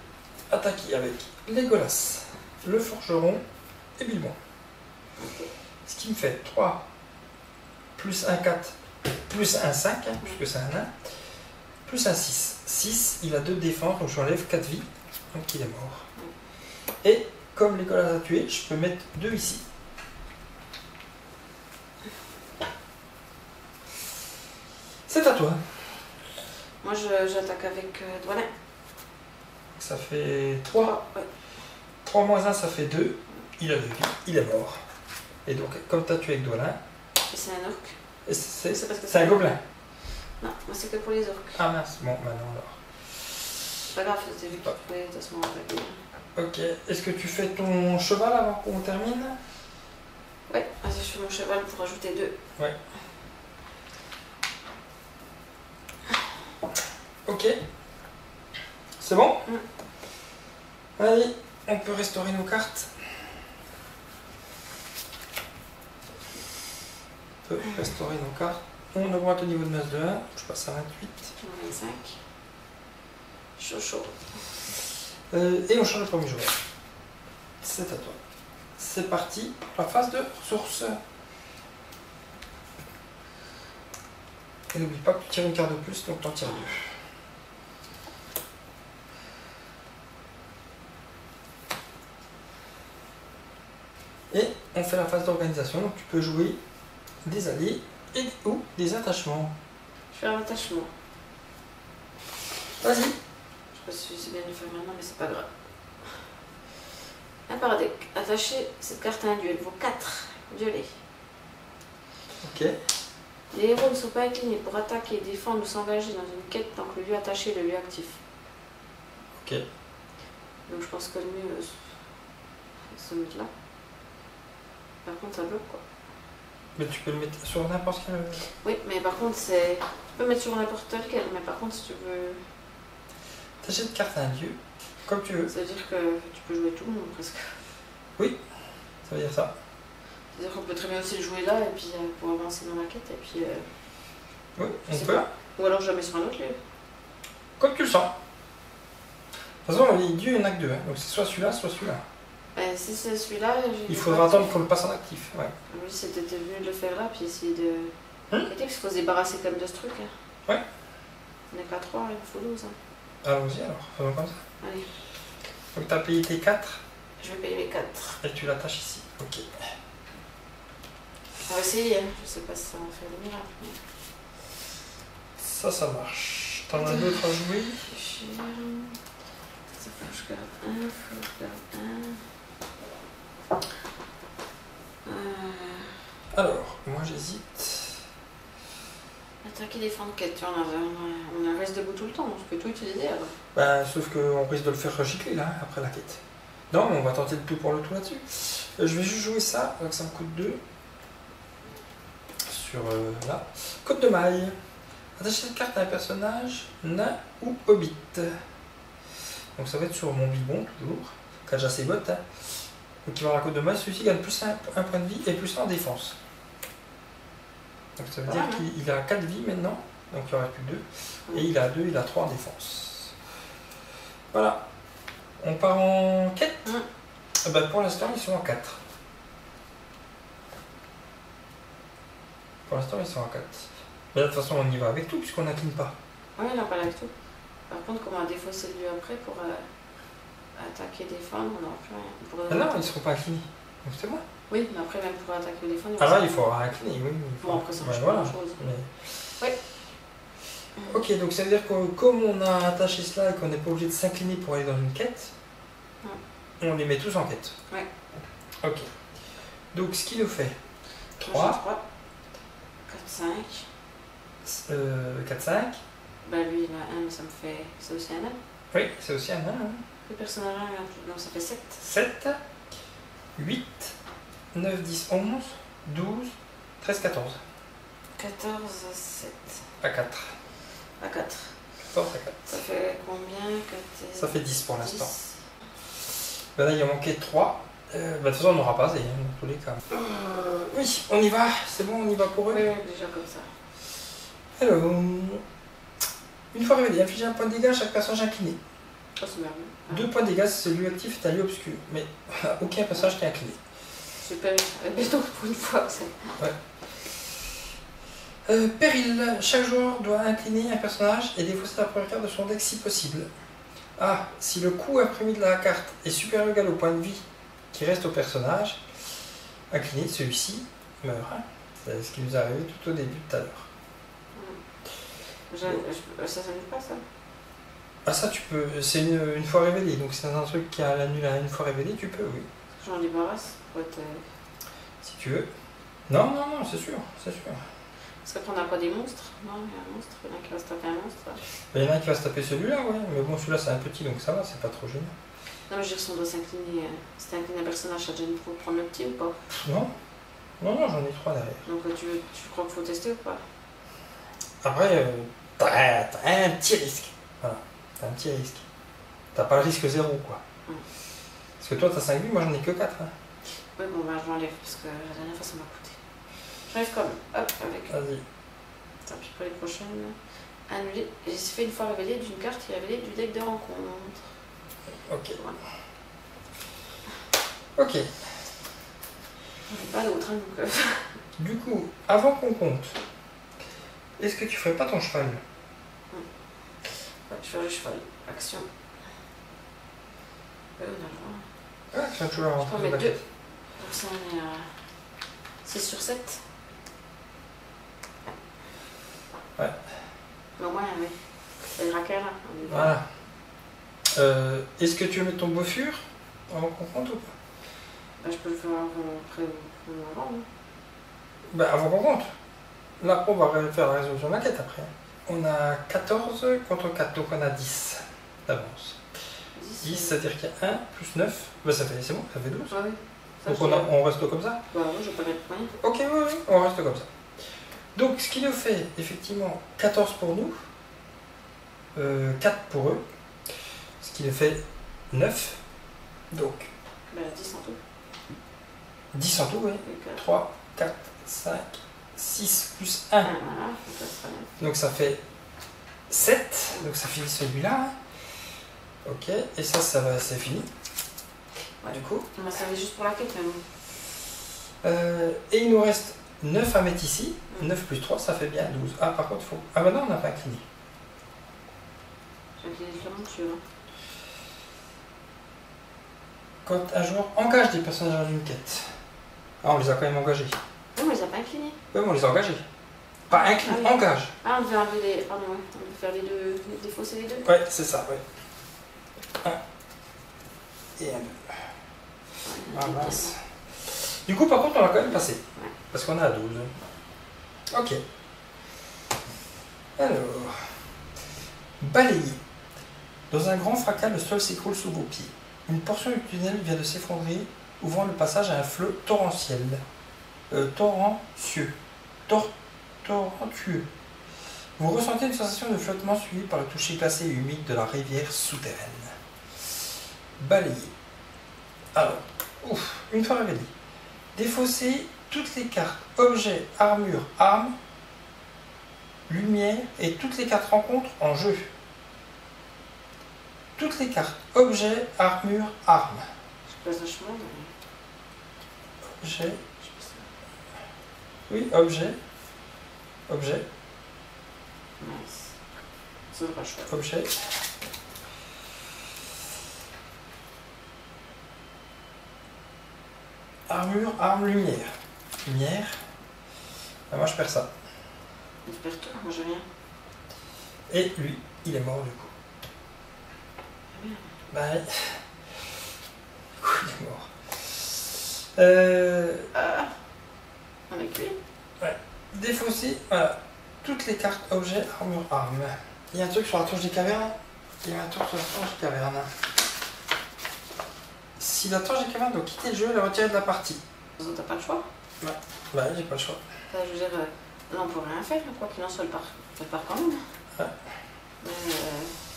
attaquer avec Legolas, le forgeron et Bilbon. Ok. Ce qui me fait 3 plus 1, 4, plus 1, 5, hein, puisque c'est un 1, plus un 6. 6, il a 2 de défense, donc j'enlève 4 vies, donc il est mort. Et comme Legolas a tué, je peux mettre 2 ici. C'est à toi. Moi j'attaque avec Douanin. Ça fait 3. Ouais. 3 moins 1, ça fait 2. Il a 2 vies, il est mort. Et donc, comme tu as tué avec Doualin, Et c'est un orc. c'est parce que un gobelin. Non, moi c'est que pour les orques. Ah mince, bon, maintenant alors. C'est pas grave, j'ai vu que tu pouvais de toute façon attaquer. Ok, est-ce que tu fais ton cheval avant qu'on termine? Ouais, vas-y, je fais mon cheval pour ajouter 2. Ouais. Ok. C'est bon? Allez, on peut restaurer nos cartes. On peut restaurer nos cartes. On augmente le niveau de masse de 1. Je passe à 28. 25. Chaud, chaud. Et on change le premier joueur. C'est à toi. C'est parti pour la phase de ressources. Et n'oublie pas que tu tires une carte de plus, donc tu en tires 2. Et on fait la phase d'organisation, donc tu peux jouer des alliés ou des attachements. Je fais un attachement. Vas-y. Je sais pas si c'est bien de le faire maintenant, mais c'est pas grave. Un paradec. Attacher cette carte à un duel vaut 4 violets. Ok. Les héros ne sont pas inclinés pour attaquer, défendre ou s'engager dans une quête tant que le lieu attaché est le lieu actif. Ok. Donc je pense que le mieux c'est se mettre là. Par contre ça bloque quoi. Mais tu peux le mettre sur n'importe quel. Oui, mais par contre c'est. Tu peux mettre sur n'importe lequel, mais par contre si tu veux. T'achètes carte à un dieu, comme tu veux. Ça veut dire que tu peux jouer tout le monde presque. Oui, ça veut dire ça. C'est-à-dire qu'on peut très bien aussi le jouer là et puis pour avancer dans la quête et puis. Oui, on je sais peut. pas. Ou alors je la mets sur un autre lieu. Comme tu le sens. De toute façon, les dieux, il n'y en a que deux. Hein. Donc c'est soit celui-là, soit celui-là. Si c'est celui-là, il faudra attendre qu'on le passe en actif. Ouais. Oui, c'était venu de le faire là, puis essayer de. Parce qu'il faut se débarrasser quand même de ce truc. Hein. Ouais. On n'est qu'à 3, il faut 12. Hein. Allons-y alors, faisons comme ça. Allez. Donc tu as payé tes 4. Je vais payer mes 4. Et tu l'attaches ici. Ok. On va essayer, hein. Je sais pas si ça va faire des miracles. Mais... Ça marche. T'en as d'autres à jouer? Ça faut que je garde un, faut que je garde un. Alors, moi j'hésite. Attaquer, défendre, quête. Tu en as on reste debout tout le temps, je peux tout utiliser alors. Bah, sauf qu'on risque de le faire recycler là, après la quête. Non, mais on va tenter le tout pour le tout là-dessus. Je vais juste jouer ça, donc ça me coûte 2. Sur là. Côte de maille. Attacher cette carte à un personnage, nain ou hobbit. Donc ça va être sur mon bibon, toujours, qui a déjà ses bottes. Hein. Donc il va avoir la côte de maille, celui-ci gagne plus un point de vie et plus 1 en défense. Donc ça veut dire qu'il a 4 vies maintenant, donc il n'y aura plus que 2. Et il a 2, il a 3 en défense. Voilà. On part en quête. Ben, pour l'instant, ils sont en 4. Pour l'instant, ils sont en 4. Mais de toute façon, on y va avec tout, puisqu'on n'incline pas. Oui, on n'a pas avec tout. Par contre, comment on a défaussé le lieu après pour attaquer, défendre, on n'aura plus rien. Ah non, ils ne seront pas inclinés. Donc c'est bon. Oui, mais après, même pour attaquer ou défendre. Ah là, il faudra incliner, oui. Bon, après, ça change pas grand-chose. Mais... Oui. Ok, donc ça veut dire que comme on a attaché cela et qu'on n'est pas obligé de s'incliner pour aller dans une quête, on les met tous en quête. Ouais. Ok. Donc ce qui nous fait 3, 4, 5. 4, 5. Bah lui il a 1, mais ça me fait. C'est aussi un 1. Oui, c'est aussi un 1. Le personnage 1, donc ça fait 7. 7, 8, 9, 10, 11, 12, 13, 14. 14, 7. À 4. À 4. 14 à 4. Ça fait combien 4 Ça fait 10 pour l'instant. Ben là il en manquait 3. De toute façon on n'aura pas, c'est dans tous les cas. Oui, on y va, c'est bon, on y va pour eux. Oui, déjà comme ça. Alors, une fois réveillé, infliger un point de dégâts à chaque personnage incliné. Oh, c'est merveilleux. 2 points de dégâts si ce lieu actif est un lieu obscur, mais aucun personnage qui est incliné. Super, mais donc pour une fois, c'est. Ouais. Péril, chaque joueur doit incliner un personnage et défausser la première carte de son deck si possible. Ah, si le coût imprimé de la carte est supérieur ou égal au point de vie qui reste au personnage incliné, celui-ci meurt. Hein. C'est ce qui nous est arrivé tout au début tout à l'heure. Ça s'annule pas ça? Ah ça tu peux, c'est une fois révélé, donc c'est un truc qui a l'annule à une fois révélé, tu peux, oui. J'en débarrasse pour être... Si tu veux. Non, non, non, c'est sûr, c'est sûr. Parce qu'après on n'a pas des monstres? Non, il y a un monstre, il y en a qui va se taper un monstre. Il y en a un qui va se taper celui-là, ouais, mais bon celui-là c'est un petit donc ça va, c'est pas trop gênant. Non mais je veux dire si on doit s'incliner, si t'inclines un personnage, ça te gêne pour prendre le petit ou pas? Non, non, non, j'en ai 3 derrière. Donc tu crois qu'il faut tester ou pas? Après, t'as un petit risque. Voilà, t'as un petit risque. T'as pas le risque 0 quoi. Parce que toi t'as 5 vies, moi j'en ai que 4. Hein. Oui bon bah je l'enlève parce que la dernière fois ça m'a coûté. J'enlève quand même, hop, avec. Vas-y. Tant pis pour les prochaines. Annuler. J'ai fait une fois révélée d'une carte qui est révélée du deck de rencontre. Ok. Voilà. Ok. J'en ai pas d'autres, hein, donc. Du coup, avant qu'on compte, est-ce que tu ferais pas ton cheval? Ouais, je vais faire le cheval. Action. On a le droit. Ah, c'est un cheval en Je peux en mettre 2. Donc ça on est à 6 sur 7. Ouais. Mais au moins, oui. C'est le raquel là. Voilà. Est-ce que tu veux mettre ton Bofur avant qu'on compte ou pas? Bah, je peux le faire après ou avant. Hein. Bah, avant qu'on compte. Là, on va faire la résolution de la quête après. On a 14 contre 4, donc on a 10 d'avance. 10, c'est-à-dire qu'il y a 1 plus 9. Bah, ça fait, c'est bon, ça fait 12. Ouais, oui. Ça, Donc on reste comme ça? Bah, moi je vais pas mettre rien. Ok, oui, oui, on reste comme ça. Donc, ce qui nous fait effectivement 14 pour nous, 4 pour eux, ce qui nous fait 9. Donc, Bah, 10 en tout. 10 en tout, oui. 3, 4, 5, 6 plus 1. Voilà, donc ça sera 9. Donc ça fait 7, donc ça finit celui-là. Ok, et ça c'est fini. Ouais. Du coup. On m'a servi juste pour la quête même. Et il nous reste 9 à mettre ici. 9 plus 3, ça fait bien 12. Ah, par contre, il faut. Ah, bah non, on n'a pas incliné. J'ai incliné sur mon tuyau. Quand un joueur engage des personnages dans une quête. Ah, on les a quand même engagés. Non, mais ils n'ont pas incliné. Oui, mais on les a engagés. Pas incliné, Ah, oui. engage. Ah, on devait enlever les. Pardon, ouais. On devait faire les deux. Défausser les deux. Ouais, c'est ça, ouais. 1 et 1, 2. Ah, mince. Du coup, par contre, on l'a quand même passé. Ouais. Parce qu'on est à 12. Ok. Alors. Balayer. Dans un grand fracas, le sol s'écroule sous vos pieds. Une portion du tunnel vient de s'effondrer, ouvrant le passage à un flot torrentiel. Torrentueux. Torrentueux. Vous ressentez une sensation de flottement suivie par le toucher glacé et humide de la rivière souterraine. Balayer. Alors, une fois révélé. Défausser toutes les cartes, objets, armure, armes, lumière et toutes les cartes rencontres en jeu. Toutes les cartes, objets, armure, armes. Je passe vachement. Objet. Oui, objet. Objet. Mince. Ça devrait chouette. Objet. Armure, arme, lumière. Lumière. Ah, moi je perds ça. Je perds tout, moi j'ai rien. Et lui, il est mort du coup. Bah, il est mort. Avec lui. Ouais. Défausser, voilà. Toutes les cartes, objets, armure, armes. Il y a un truc sur la torche des cavernes. Il y a un truc sur la torche des cavernes. Si la torche des cavernes doit quitter le jeu, elle est retirée de la partie. T'as pas le choix. Ouais. Bah, j'ai pas le choix. Enfin, je veux dire, là on peut rien faire, quoi qu'il en soit, elle part quand même. Ouais. Mais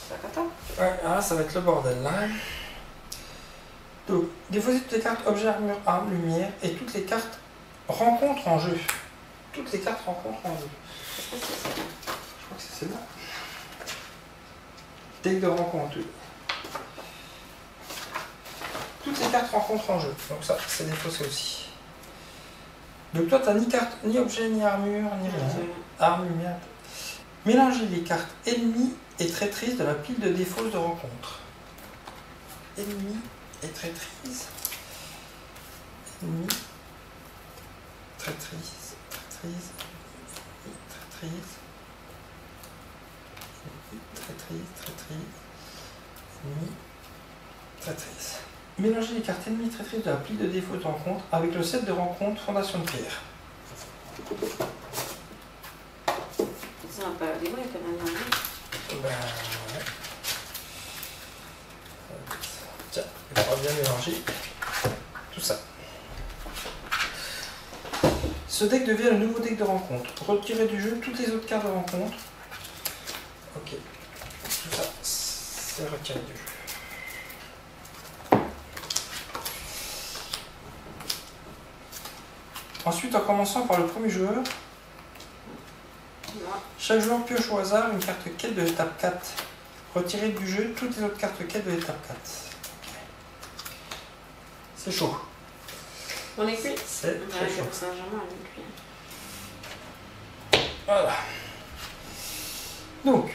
c'est la cata. Ouais, là, ça va être le bordel là. Donc, défausser toutes les cartes, objets, armure, armes, lumière et toutes les cartes rencontres en jeu. Toutes les cartes rencontres en jeu. Est-ce que c'est ça? Je crois que c'est celle-là. Deck de rencontre, oui. Toutes les cartes rencontres en jeu. Donc ça, c'est défaussé aussi. Donc toi, tu n'as ni carte, ni objet, ni armure, ni rien. Arme, lumière. Mélangez les cartes ennemies et traîtrises de la pile de défauts de rencontre. Ennemis et traîtrises. Ennemis. Traîtrise. Traîtrise. Traîtrise. Traîtrise. Traîtrise. Ennemis. Traîtrise. Mélangez les cartes ennemies et traîtrises de la pile de défauts de rencontre avec le set de rencontre Fondation de Pierre. Ça n'a pas l'air des quand même. Ben ouais. Tiens, on va bien mélanger tout ça. Ce deck devient le nouveau deck de rencontre. Retirez du jeu toutes les autres cartes de rencontre. Ok. Tout ça, c'est retiré du jeu. Ensuite, en commençant par le premier joueur, chaque joueur pioche au hasard une carte quête de l'étape 4. Retirez du jeu toutes les autres cartes quête de l'étape 4. Okay. C'est chaud. On est cuit. C'est très chaud. Saint-Germain, on est cuit. Voilà. Donc,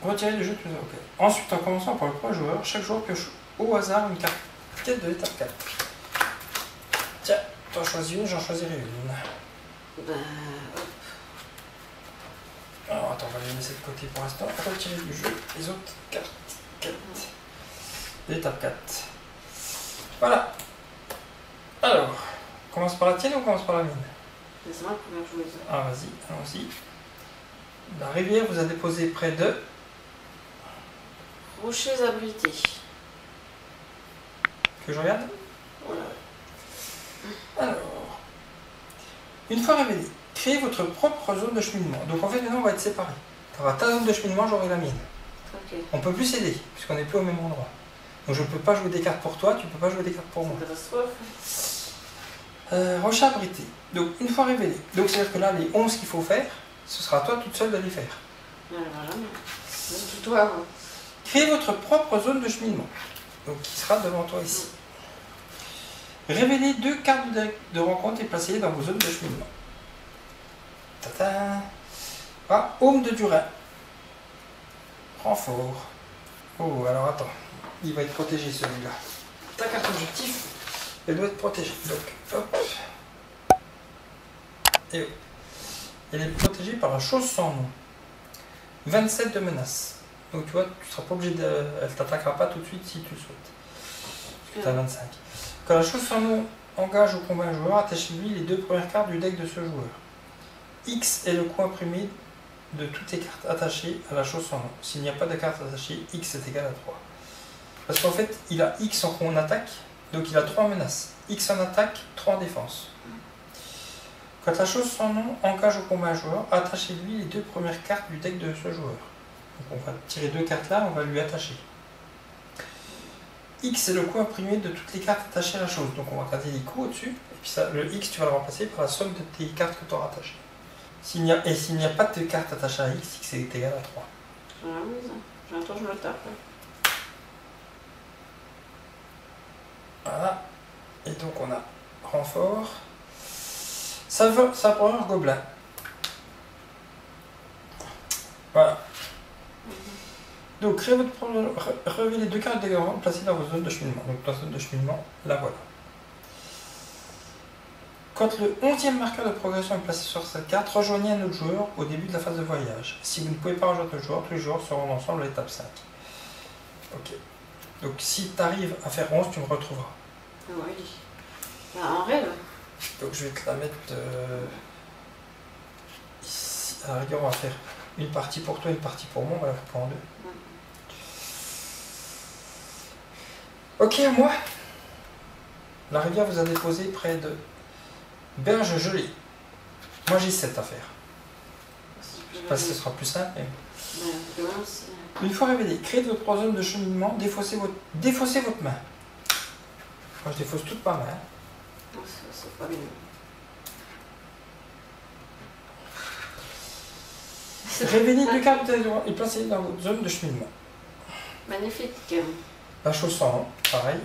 retirez du jeu tous les autres. Okay. Ensuite, en commençant par le premier joueur, chaque joueur pioche au hasard une carte quête de l'étape 4. Tiens, t'en choisis une, j'en choisirai une. Ben, Alors attends, on va les laisser de côté pour l'instant. Retirer du jeu les autres cartes. 4. L'étape 4. Voilà. Alors, on commence par la tienne ou on commence par la mienne? c'est moi la première joueuse. Ah vas-y, allons-y. La rivière vous a déposé près de... Rochers abrités. Que je regarde? Voilà. Alors, une fois révélé, créez votre propre zone de cheminement. Donc en fait, maintenant, on va être séparés. Tu auras ta zone de cheminement, j'aurai la mienne. Ok. On peut plus s'aider, puisqu'on n'est plus au même endroit. Donc je ne peux pas jouer des cartes pour toi, tu ne peux pas jouer des cartes pour moi. Catastrophe. Rocher abrité. Donc une fois révélé. Donc c'est-à-dire que là, les 11 qu'il faut faire, ce sera à toi toute seule de les faire. On n'y arrivera jamais. C'est toi, hein. Créez votre propre zone de cheminement, donc qui sera devant toi ici. Révélez 2 cartes de rencontre et placez-les dans vos zones de cheminement. Tata. Ah, Aume de Durin. Renfort. Oh, alors attends. Il va être protégé celui-là. Ta carte objectif, elle doit être protégée. Donc, hop. Et hop. Elle est protégée par la chose sans nom. 27 de menaces. Donc tu vois, tu ne seras pas obligé de. Elle ne t'attaquera pas tout de suite si tu le souhaites. Tu as 25. Quand la chose sans nom engage au combat un joueur, attachez-lui les 2 premières cartes du deck de ce joueur. X est le coût imprimé de toutes les cartes attachées à la chose sans nom. S'il n'y a pas de carte attachée, X est égal à 3. Parce qu'en fait, il a X en attaque, donc il a 3 menaces. X en attaque, 3 en défense. Quand la chose sans nom engage au combat un joueur, attachez-lui les 2 premières cartes du deck de ce joueur. Donc on va tirer 2 cartes là, on va lui attacher. X est le coût imprimé de toutes les cartes attachées à la chose. Donc on va gratter les coups au-dessus, et puis ça, le X tu vas le remplacer par la somme de tes cartes que tu auras attachées. S'il n'y a pas de carte attachée à X, X est égal à 3. J'ai un tour, je me le tape. Voilà. Et donc on a renfort. Sabreur gobelin. Voilà. Donc révélez 2 cartes dégagement placées dans vos zones de cheminement. Donc la zone de cheminement, la voilà. Quand le 11e marqueur de progression est placé sur cette carte, rejoignez un autre joueur au début de la phase de voyage. Si vous ne pouvez pas rejoindre le joueur, tous les joueurs seront ensemble à l'étape 5. Ok. Donc si tu arrives à faire 11, tu me retrouveras. Oui. Bah, en rêve. Donc je vais te la mettre ici. À la rigueur, on va faire une partie pour toi, une partie pour moi. On va la faire en 2. Ok, à moi. La rivière vous a déposé près de Berge Gelée. Moi j'ai 7 à faire. Je sais pas si ce sera plus simple. Mais... Une fois révélé, créez votre zone de cheminement, défaussez votre main. Moi je défausse toute ma main. C'est pas bien. Révélez 2 cartes et placez-les dans votre zone de cheminement. Magnifique. La chose sans nom, pareil.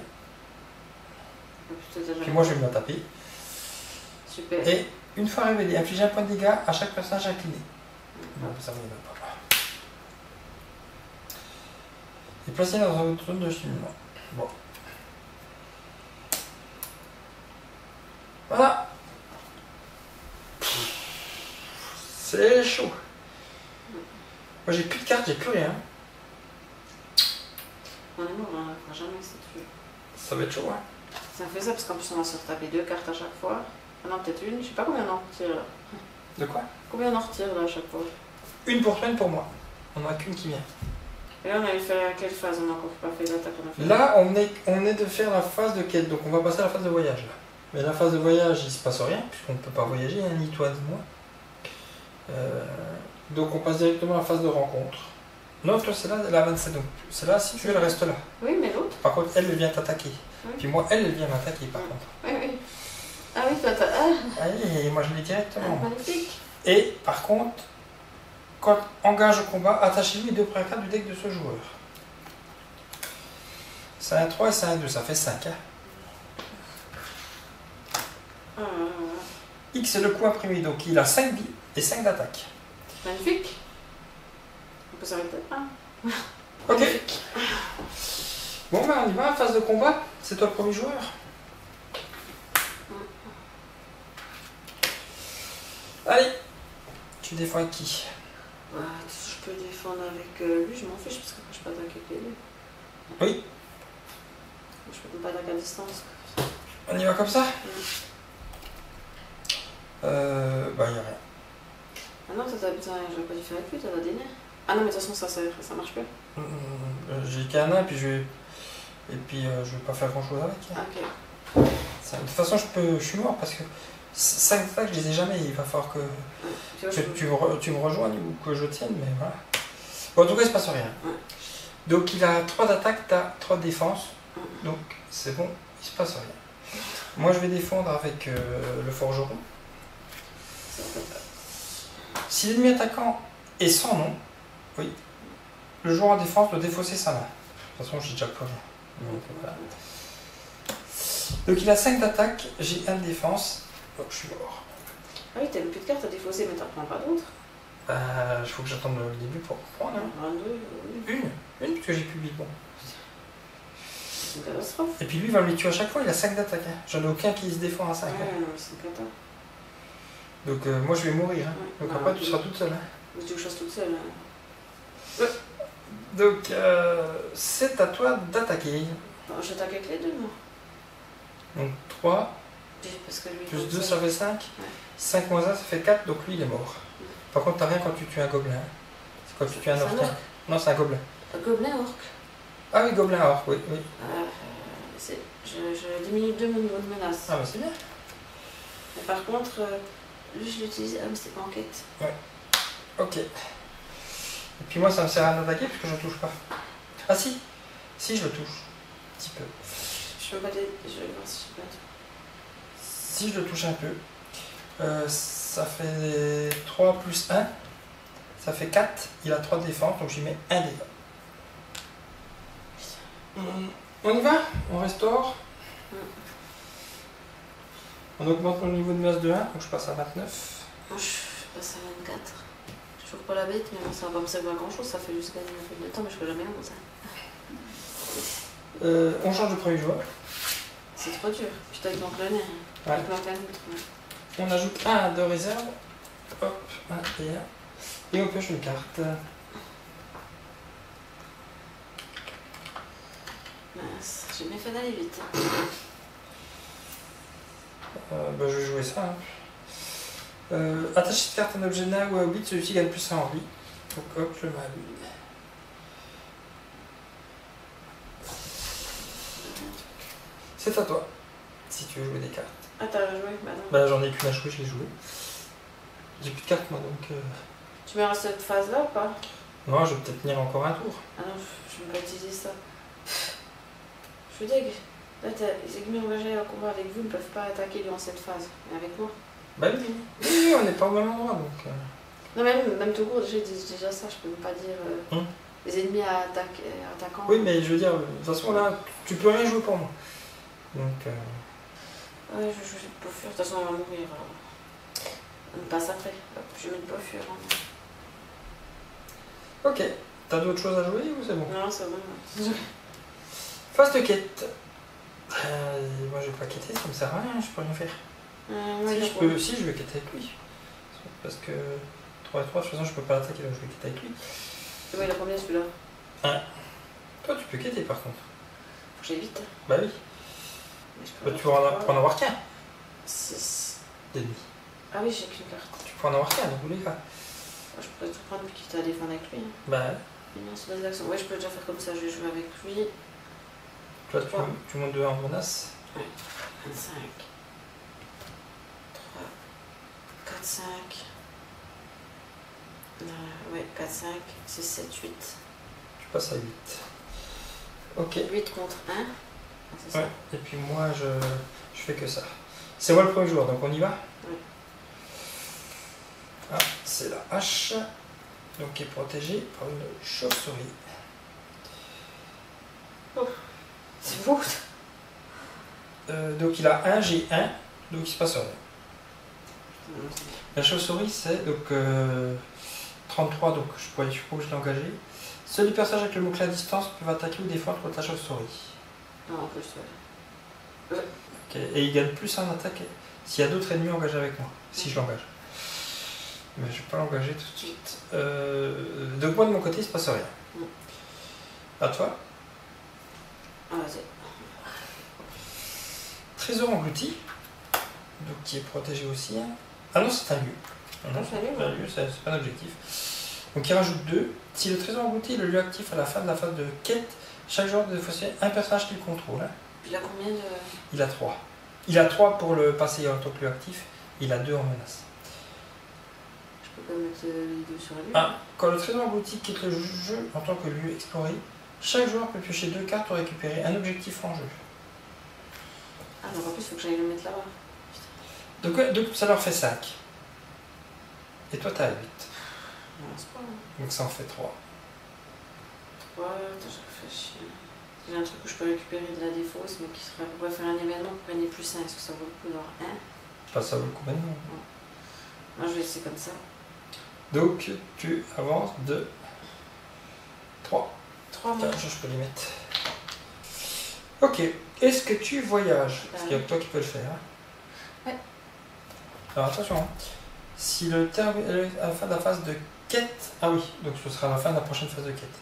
Puis moi je vais me la taper. Super. Et une fois révélé, infligez un point de dégâts à chaque personnage incliné. Non, ça ne va pas. Et placez dans votre zone de cheminement. Bon. Voilà. C'est chaud. Moi j'ai plus de cartes, j'ai plus rien. On est mort, on ne fera jamais ça dessus. Ça va être chaud, hein. Ça fait ça parce qu'en plus on va se retaper 2 cartes à chaque fois. Ah non, peut-être une, je sais pas combien on en retire là. De quoi? Combien on en retire là à chaque fois? Une pour toi, une pour moi. On n'en a qu'une qui vient. Et là on avait fait à quelle phase? On n'a encore pas fait l'attaque, on a fait. Là on est de faire la phase de quête, donc on va passer à la phase de voyage là. Mais la phase de voyage il se passe rien, puisqu'on ne peut pas voyager, hein, ni toi ni moi. Donc on passe directement à la phase de rencontre. Non, toi c'est là, la 27, donc c'est là, si tu veux, elle reste là. Oui, mais l'autre. Par contre, elle vient t'attaquer. Oui. Puis moi, elle vient m'attaquer par contre. Oui, oui. Ah oui, toi t'as. Ah, et moi je l'ai directement. magnifique. Et par contre, quand engage au combat, attachez-lui les 2 premières cartes du deck de ce joueur. C'est un 3 et c'est un 2, ça fait 5. Hein. X est le coup imprimé, donc il a 5 vies et 5 d'attaque. Magnifique. On peut s'arrêter là. Ok. Bon ben on y va, phase de combat. C'est toi le premier joueur. Allez. Tu défends avec qui? Je peux défendre avec lui, je m'en fiche parce que je peux attaquer avec lui. Oui. Je peux pas attaquer à distance. On y va comme ça? Bah y a rien. Ah non, j'aurais pas dû faire avec lui, t'as la dîner. Ah non, mais de toute façon ça marche plus. J'ai qu'un nain et puis je vais pas faire grand chose avec. Hein. Ok. De toute façon je suis mort parce que 5 attaques je les ai jamais, il va falloir que tu me rejoignes ou que je tienne, mais voilà. Bon, en tout cas il se passe rien. Donc il a 3 d'attaque, t'as 3 de défense, donc c'est bon, il se passe rien. Moi je vais défendre avec le forgeron. Si l'ennemi attaquant est sans nom, Oui. Le joueur en défense doit défausser sa main. De toute façon, j'ai déjà plus rien. Donc, voilà. Donc il a 5 d'attaque, j'ai 1 de défense. Donc je suis mort. Ah oui, t'as plus de cartes à défausser, mais t'en prends pas d'autres. Il faut que j'attende le début pour prendre. Hein. 22, oui. Une, parce que j'ai plus 8 bons. C'est une catastrophe. Et puis lui, il va me les tuer à chaque fois, il a 5 d'attaque. Hein. J'en ai aucun qui se défend à 5. Ouais, Hein. non, c'est une cata. Donc moi, je vais mourir. Hein. Ouais. Donc après, tu seras toute seule. Hein. Mais tu chasses toute seule. Hein. Donc c'est à toi d'attaquer. Bon, j'attaque avec les deux, moi. Donc 3, Parce que lui, plus 2, ça fait 5. Ouais. 5 moins 1, ça fait 4, donc lui, il est mort. Ouais. Par contre, t'as rien quand tu tues un gobelin. Hein. C'est quand tu tues un C'est un orc. orc. Non, c'est un gobelin. Un gobelin orc. Ah oui, gobelin orc, oui. oui. Je diminue 2 mon niveau de menace. Ah bah c'est bien. Mais par contre, lui, je l'utilise. Ah, mais c'est pas en quête. Ok. Et puis moi, ça me sert à rien d'attaquer parce que je ne touche pas. Ah si. Si, je le touche. Un petit peu. Je peux pas les... Je vais voir si je peux pas. Si je le touche un peu, ça fait 3 plus 1. Ça fait 4. Il a 3 de défense, donc j'y mets 1 dégât. On y va? On restaure. On augmente mon niveau de menace de 1, donc je passe à 29. Moi, je passe à 24. Je trouve pas la bête, mais bon, ça va pas me servir à grand chose. Ça fait juste gagner un peu de temps, mais je peux jamais comme ça. On change de premier joueur. C'est trop dur. Putain, il manque le nez. Ouais. Il manque un autre. Ouais. On ajoute 1 de réserve. Hop, 1 et 1. Et on pioche une carte. Mince, j'ai bien fait d'aller vite. Bah, je vais jouer ça. Hein. Attacher cette carte à un objet nain ou à un hobbit, celui-ci gagne plus 1 en vie. Donc hop, je le mets à lui. C'est à toi, si tu veux jouer des cartes. Ah, t'as joué? Bah non. Bah j'en ai qu'une à jouer, je l'ai joué. J'ai plus de cartes moi donc... Tu me restes cette phase-là ou pas? Non, je vais peut-être tenir encore un tour. Ah non, je ne vais pas utiliser ça. Je suis deg. Là, les ennemis engagés à combat avec vous ne peuvent pas attaquer durant cette phase. Mais avec moi. Bah oui, oui, on n'est pas au même endroit donc... Non, même tout court, déjà, ils disent déjà ça. Je peux même pas dire les ennemis attaquants. Oui, mais je veux dire, de toute façon là, tu peux rien jouer pour moi. Donc... Ouais, je joue pas fuir. De toute façon, on va mourir. On passe après. Hop, je mets pas fuir. Ok. T'as d'autres choses à jouer ou c'est bon? Non, c'est bon. Phase de quête. Moi je vais pas quêter, ça me sert à rien, je peux rien faire. Si, je vais quêter avec lui. Parce que 3 et 3, de toute façon je peux pas l'attaquer donc je vais quêter avec lui. Ouais, il a combien celui-là? Toi tu peux quêter par contre. Faut que j'aille vite. Bah oui. Bah, tu peux en avoir qu'un. 6. D'ennemis. Ah oui, j'ai qu'une carte. Tu peux en avoir qu'un dans tous les cas. Je pourrais tout prendre puis quitter à défendre avec lui. Bah Non, c'est des actions. Ouais, je peux déjà faire comme ça. Je vais jouer avec lui. toi tu montes 2 en menace. 25. 3. 4, 5. Ouais, 4, 5. 6, 7, 8. Tu passes à 8. Ok. 8 contre 1. C'est ça. Ouais. Et puis moi je fais que ça. C'est moi le premier joueur, donc on y va? Oui. Ah, c'est la hache, donc qui est protégée par une chauve-souris. Oh, c'est beau. Donc il a 1, j'ai 1, donc il se passe rien. La chauve-souris c'est donc 33, donc je pourrais supposer que je l'ai engagé. Seuls les personnages avec le mot-clé à distance peuvent attaquer ou défendre contre la chauve-souris. Non, en plus, ouais. Ok. Et il gagne plus en attaque s'il y a d'autres ennemis engagés avec moi, si je l'engage. Mais je ne vais pas l'engager tout de suite. Donc moi de mon côté il se passe rien. À toi. Ah, vas-y. Trésor englouti, donc qui est protégé aussi. Hein. Ah non, c'est un lieu. Non, c'est un lieu, c'est pas un objectif. Donc il rajoute 2. Si le trésor englouti est le lieu actif à la fin de la phase de quête, chaque joueur doit défausser un personnage qu'il contrôle. Hein. Il a combien de... Il a 3. Il a 3 pour le passer en tant que lieu actif, il a 2 en menace. Je peux pas mettre les deux sur la lieu. Ah, quand le trésor englouti quitte le jeu en tant que lieu exploré, chaque joueur peut piocher 2 cartes pour récupérer un objectif en jeu. Ah, donc en plus, il faut que j'aille le mettre là-bas. Donc ça leur fait 5. Et toi, t'as 8. c'est pas grave. Donc ça en fait 3. Ouais, attends, je réfléchis. J'ai un truc où je peux récupérer de la défausse, mais qui serait pour faire un événement pour gagner plus 1. Est-ce que ça vaut le coup d'avoir 1? Pas ça vaut le coup maintenant. Moi, je vais essayer comme ça. Donc tu avances de 3. 3 mois. Attends, je peux les mettre. Ok. Est-ce que tu voyages? Parce qu'il y a que toi qui peux le faire. Hein. Ouais. Alors attention. Hein. Si le terme est à la fin de la phase de quête. Ah oui, donc ce sera à la fin de la prochaine phase de quête.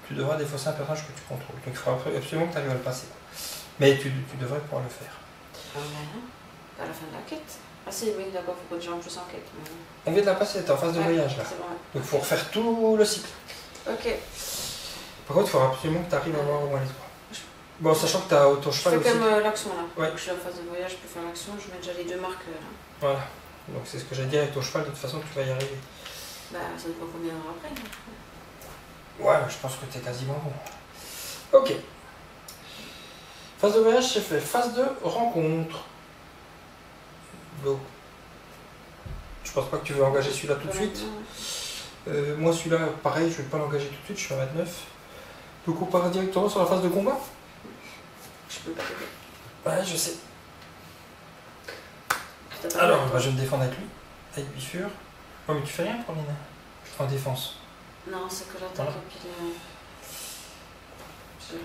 Tu devras défausser un personnage que tu contrôles. Donc il faudra absolument que tu arrives à le passer. Mais tu devrais pouvoir le faire. Ah ouais, à la fin de la quête. Ah si, oui, d'accord, faut que tu en plus en quête. Mais... On vient de la passer, t'es en phase de voyage là. C'est bon. Donc il faut refaire tout le cycle. Ok. Par contre, il faudra absolument que tu arrives à avoir au moins les 3. Bon, sachant que tu as ton Je cheval fais aussi. comme l'action là. Ouais. Je suis en phase de voyage, je peux faire l'action, je mets déjà les 2 marques là. Voilà. Donc c'est ce que j'ai dit avec ton cheval, de toute façon tu vas y arriver. Bah, ça dépend combien d'heures après. Ouais, je pense que tu es quasiment bon. Ok. Phase de voyage, c'est fait. Phase de rencontre. Go. Je pense pas que tu veux engager celui-là tout de suite. Moi, celui-là, pareil, je vais pas l'engager tout de suite, je suis à 29. Donc on part directement sur la phase de combat. Je peux pas t'aider. Ouais, je sais. Alors, bah, je vais me défendre avec lui, avec Bifure. Oh, mais tu fais rien, Pauline, en défense. Non, c'est que l'attaque Voilà. et puis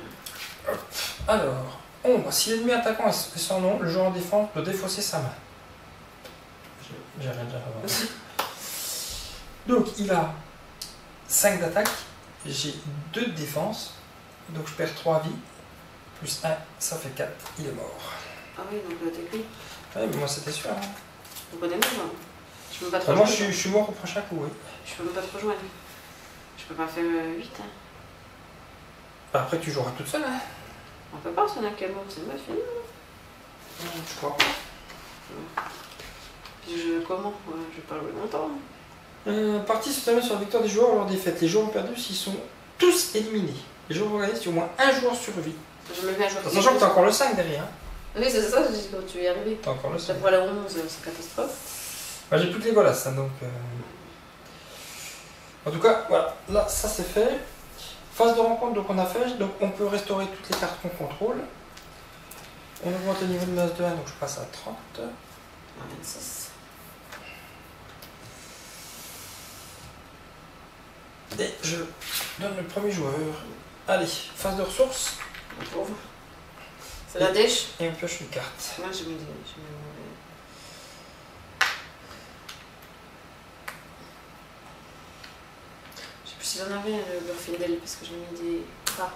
Alors, ombre, si l'ennemi attaquant est son nom, le joueur en défense doit défausser sa main. J'ai rien déjà avant. Donc, il a 5 d'attaque, j'ai 2 de défense, donc je perds 3 vies, plus 1, ça fait 4, il est mort. Ah oui, donc t'es lui. Ouais, mais moi c'était sûr. Hein. Donc on est mort. Je peux pas te Moi rejoindre. je suis mort au prochain coup, oui. Je peux même pas te rejoindre. Je peux pas faire 8. Hein. Bah, après tu joueras toute seule. Hein. On peut pas, c'est un quel mot, c'est pas fini. Je crois pas. Puis je comment ouais, je vais pas jouer longtemps. Partie se termine sur la victoire des joueurs ou leur défaite. Les joueurs ont perdu s'ils sont tous éliminés. Les joueurs vont gagner si au moins un joueur survit. Je me mets à jouer. Sachant que t'as encore le 5 derrière. Hein. Oui, c'est ça, je dis quand tu y arrives. T'as encore le Ça 5. pour aller au 11, c'est catastrophe. Bah, j'ai toutes les bolasses, hein, donc. En tout cas, voilà, là ça c'est fait. Phase de rencontre, donc on a fait, donc on peut restaurer toutes les cartes qu'on contrôle. On augmente le niveau de menace de 1, donc je passe à 30. 26. Et je donne le premier joueur. Allez, phase de ressources. Le pauvre. C'est la dèche. Et on pioche une carte. Moi j'ai mis des. Je sais plus si j'en avais le Glorfindel parce que j'ai mis des. Ah,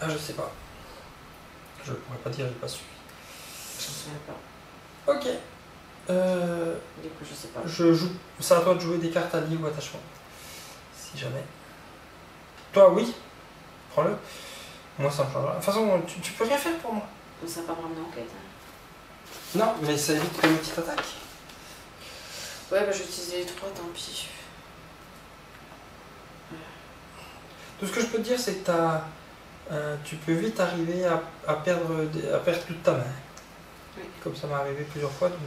Ah, je sais pas. Je pourrais pas dire, j'ai pas su. je me souviens pas. Ok. Du coup, je sais pas. Je joue. C'est à toi de jouer des cartes alliées ou attachement. Si jamais. Toi, oui. Prends-le. Moi, ça me changera. De toute façon, tu peux rien faire pour moi. Mais ça va pas me ramener en quête. Hein. Non, mais ça évite que une petite attaque. Ouais, bah je vais utiliser les 3, tant pis. Tout ce que je peux te dire, c'est que tu peux vite arriver à perdre toute ta main. Oui. Comme ça m'est arrivé plusieurs fois. Donc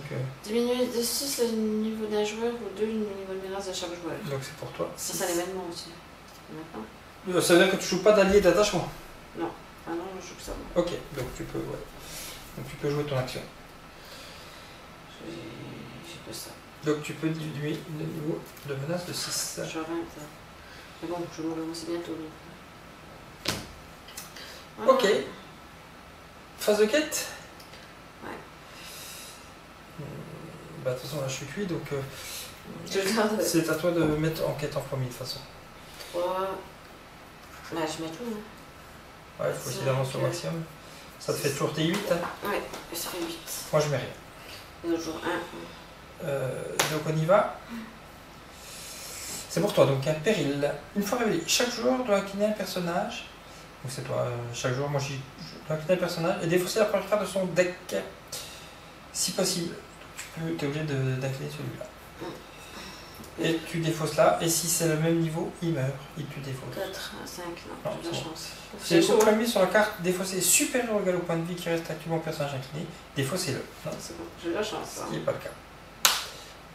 Diminuer de 6 le niveau d'un joueur ou 2 le niveau de menace de chaque joueur. c'est pour toi. Ça, c'est l'événement aussi. D'accord. Ça veut dire que tu joues pas d'allié d'attachement. Ah non, je joue que ça. Moi. Ok, donc tu peux, jouer ton action. J'ai que ça. Donc tu peux diminuer le niveau de menace de 6. Je reviens. Mais bon, je mourrai aussi bientôt. Donc. Voilà. Ok. Phase de quête. Ouais. Bah de toute façon là je suis cuit donc Je garde. c'est à toi de mettre en quête en premier de toute façon. 3. Là, je mets tout. Hein. Ouais, il faut essayer d'avancer au maximum. Ça te fait toujours tes 8 hein. Ouais, ça fait 8. Moi je mets rien. Et l'autre jour 1. Donc on y va. C'est pour toi, donc un péril. Une fois révélé, chaque joueur doit incliner un personnage. Donc c'est toi, chaque joueur, moi je dois incliner un personnage et défausser la première carte de son deck. Si possible. Tu es obligé d'incliner celui-là. Et tu défausses là, et si c'est le même niveau, il meurt, tu défausses. 4, 5, Non, non, j'ai de la c'est bon. chance. C'est le premier sur la carte défaussé supérieur ou égal au point de vie qui reste actuellement au personnage incliné, défaussez-le. Non, C'est bon, j'ai de la chance. ce qui n'est pas le cas.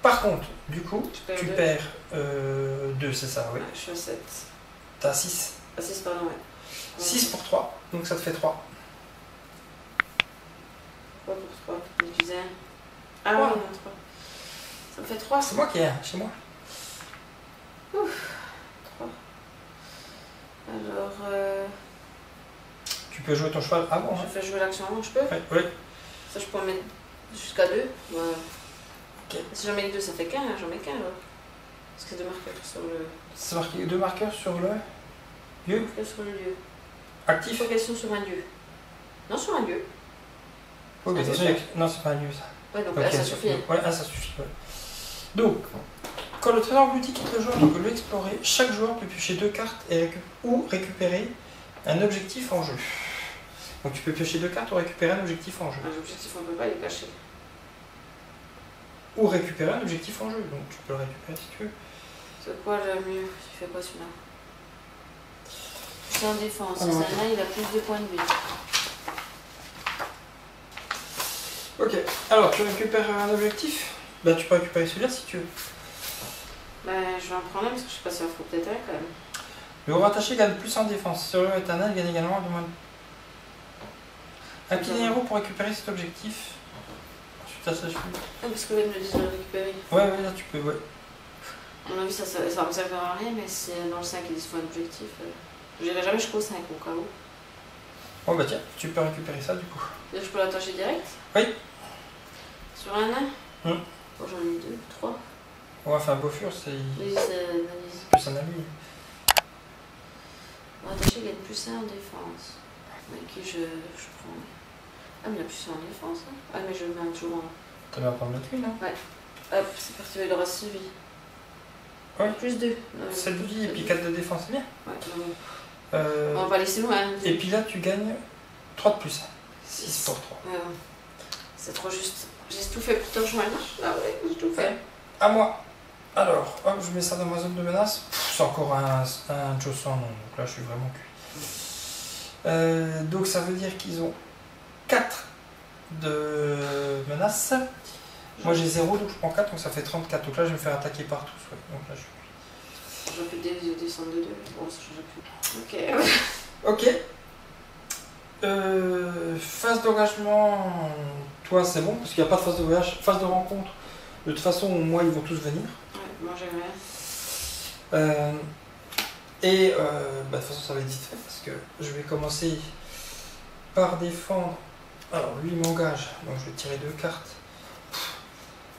Par contre, du coup, perds tu deux. perds 2, c'est ça, oui. Ouais, je suis à 7. T'as 6. Ah, 6, pardon, ouais. 6 pour 3, donc ça te fait 3. 3 pour 3. Je disais. Ah Trois. oui, non, 3. Ça me fait 3. C'est moi qui ai un, chez moi. 3. Alors, Tu peux jouer ton cheval avant. je Hein. fais jouer l'action avant, je peux. Ouais, ouais. Ça, je peux en mettre jusqu'à 2. Voilà. Ok. Si j'en mets que 2, ça fait qu'un. J'en mets qu'un alors. Parce que 2 marqueurs sur le. C'est marqué 2 marqueurs sur le lieu Marqueurs sur le lieu. actif. Focalisation sur un lieu. Non, sur un lieu. Oui, mais C'est un attention, lieu. non, c'est pas un lieu ça. Ouais, donc Ok, là, ça suffit. Ouais, ça suffit. Ouais. Donc, quand le trésor englouti quitte le joueur, tu peux l'explorer. Chaque joueur peut piocher 2 cartes ou récupérer un objectif en jeu. Donc tu peux piocher 2 cartes ou récupérer un objectif en jeu. Un objectif, on ne peut pas les cacher. Ou récupérer un objectif en jeu. Donc tu peux le récupérer si tu veux. C'est quoi le mieux? Il fait quoi celui-là? C'est en défense. Alors, Celle-là, il a plus de points de vie. Ok, alors tu récupères un objectif. Bah tu peux récupérer celui-là si tu veux. Ben, je vais en prendre un parce que je sais pas si il en faut peut-être un quand même. Le héros attaché gagne plus en défense. Ce héros éternel gagne également un de moins. Un petit héros pour récupérer cet objectif. Ensuite, ça suit. Ah, parce que là, il me le dit de le récupérer. Ouais, là tu peux, ouais. À mon avis, ça me servira à rien, mais si dans le 5 ils disent qu'il faut un objectif, je n'irai jamais jusqu'au 5 au cas où. Oh bah tiens, tu peux récupérer ça du coup. Là, je peux l'attacher direct? Oui. Sur un nain? Hum. Oh, j'en ai 2, 3. Ouais, enfin Beaufur, c'est Oui, c'est analyse. plus un ami. Attaché, il gagne plus 1 en défense. Avec qui je prends. Ah, mais il a plus 1 en défense. Hein. Ah, mais je le mets toujours en. T'en vas prendre notre vie, non? Hop, c'est parti, il aura suivi. Ouais. Plus 2. 7 de vie et puis 4 de défense, c'est bien. Ouais, non. Euh, On va laisser loin. Hein. Et puis là, tu gagnes 3 de plus. 6 pour 3. Ouais, ouais. C'est trop juste. J'ai tout fait pour te rejoindre. Ah ouais, j'ai tout fait. À moi. Alors, hop, je mets ça dans ma zone de menace. Pff, c'est encore un Josan, non. Donc là, je suis vraiment cuit. Donc ça veut dire qu'ils ont 4 de menaces. Moi j'ai 0, donc je prends 4, donc ça fait 34. Donc là, je vais me faire attaquer par tous. Ouais. Donc là, je suis cuit. J'aurais pu descendre de 2. Bon, ça changerait plus. Ok. Ok. Phase d'engagement, toi c'est bon, parce qu'il n'y a pas de phase de voyage. Phase de rencontre, de toute façon, moi ils vont tous venir. Ouais, moi j'ai rien. Bah, de toute façon, ça va être vite fait, parce que je vais commencer par défendre. Alors, lui il m'engage, donc je vais tirer 2 cartes.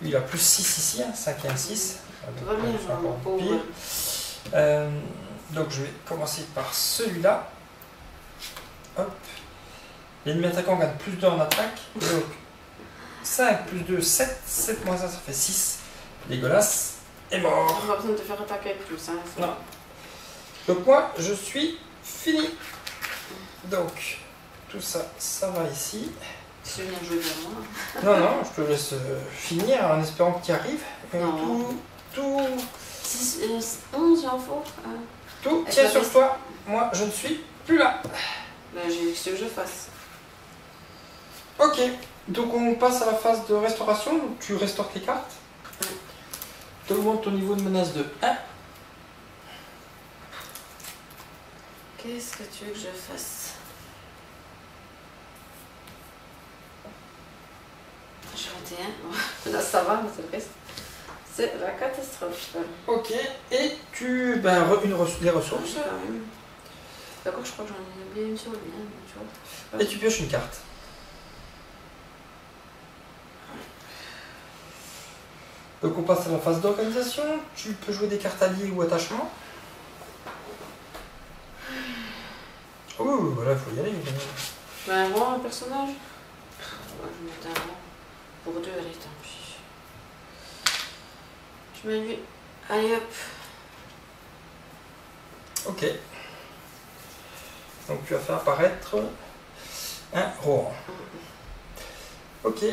Lui il a plus 6 ici, hein, 5 et 1, 6. Tout va bien, c'est mon encore pauvre. pire. Donc je vais commencer par celui-là. Hop. L'ennemi attaquant gagne plus 2 en attaque. Donc 5 plus 2, 7. 7 moins 1, ça fait 6. Dégueulasse. Et mort. On va besoin de te faire attaquer avec plus. Hein, Non. Donc moi, je suis fini. Donc, tout ça, ça va ici. Si tu viens de jouer vers moi. Non, non, je te laisse finir en espérant que tu y arrives. Non. Tout 11, j'en faut. Tout Avec tient la sur veste. toi. Moi, je ne suis plus là. Ben, j'ai ce que je fasse. Ok, donc on passe à la phase de restauration. Donc tu restaures tes cartes. Tu augmentes ton niveau de menace de 1. Qu'est-ce que tu veux que je fasse? J'ai 21. Là, ça va, mais c'est le reste. C'est la catastrophe. Ok, et tu. Ben, les ressources. Quand même. D'accord, je crois que j'en ai oublié une sur le mien, mais tu vois. Et tu pioches une carte. Donc on passe à la phase d'organisation. Tu peux jouer des cartes alliées ou attachement. Oh oui, voilà, il faut y aller. Ben, moi, un personnage. Ouais, je vais mettre un rang. Pour 2, allez, tant pis. Je mets lui. Allez hop. Ok. Donc tu vas faire apparaître un Rohan. Ok.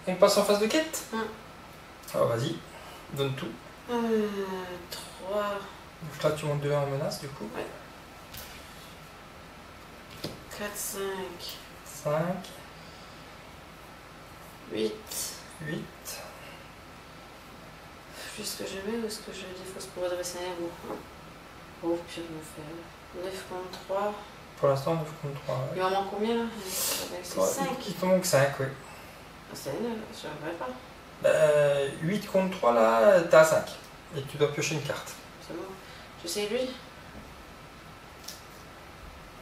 On passe en phase de quête. Alors vas-y, donne tout. 3. Donc là tu montes de 1 en menace du coup. 4, 5. 5, 8. 8. plus ce que je mets ou ce que je défausse pour redresser un héros. Oh, puis on fait 9 contre 3. Pour l'instant, 9 contre 3. Ouais. Il m'en manque combien là? C'est 5. Il te manque 5, oui. Ah, c'est 9, je ne regrette pas. 8 contre 3, là, t'es à 5. Et tu dois piocher une carte. C'est bon. Je sais lui.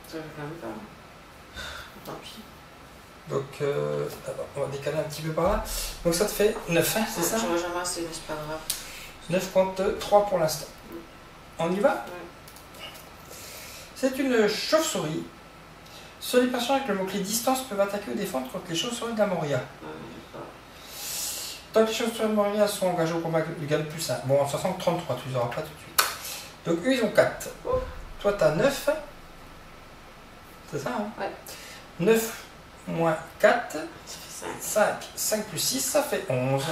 Ça ne quand même pas. Tant pis. Donc, on va décaler un petit peu par là. Donc ça te fait 9, hein, c'est ça? J'aurais jamais assez, mais c'est pas grave. 9 contre 3 pour l'instant. On y va? Ouais. C'est une chauve-souris. Seuls les personnes avec le mot-clé distance peuvent attaquer ou défendre contre les chauves-souris de la Moria. Tant que les chauves-souris de Moria sont engagées au combat, ils gagnent plus 1. Bon, en 33, tu les auras pas tout de suite. Donc eux, ils ont 4. Oh. Toi, tu as 9. C'est ça, hein? Ouais. 9 moins 4. Ça fait 5. 5. 5 plus 6, ça fait 11.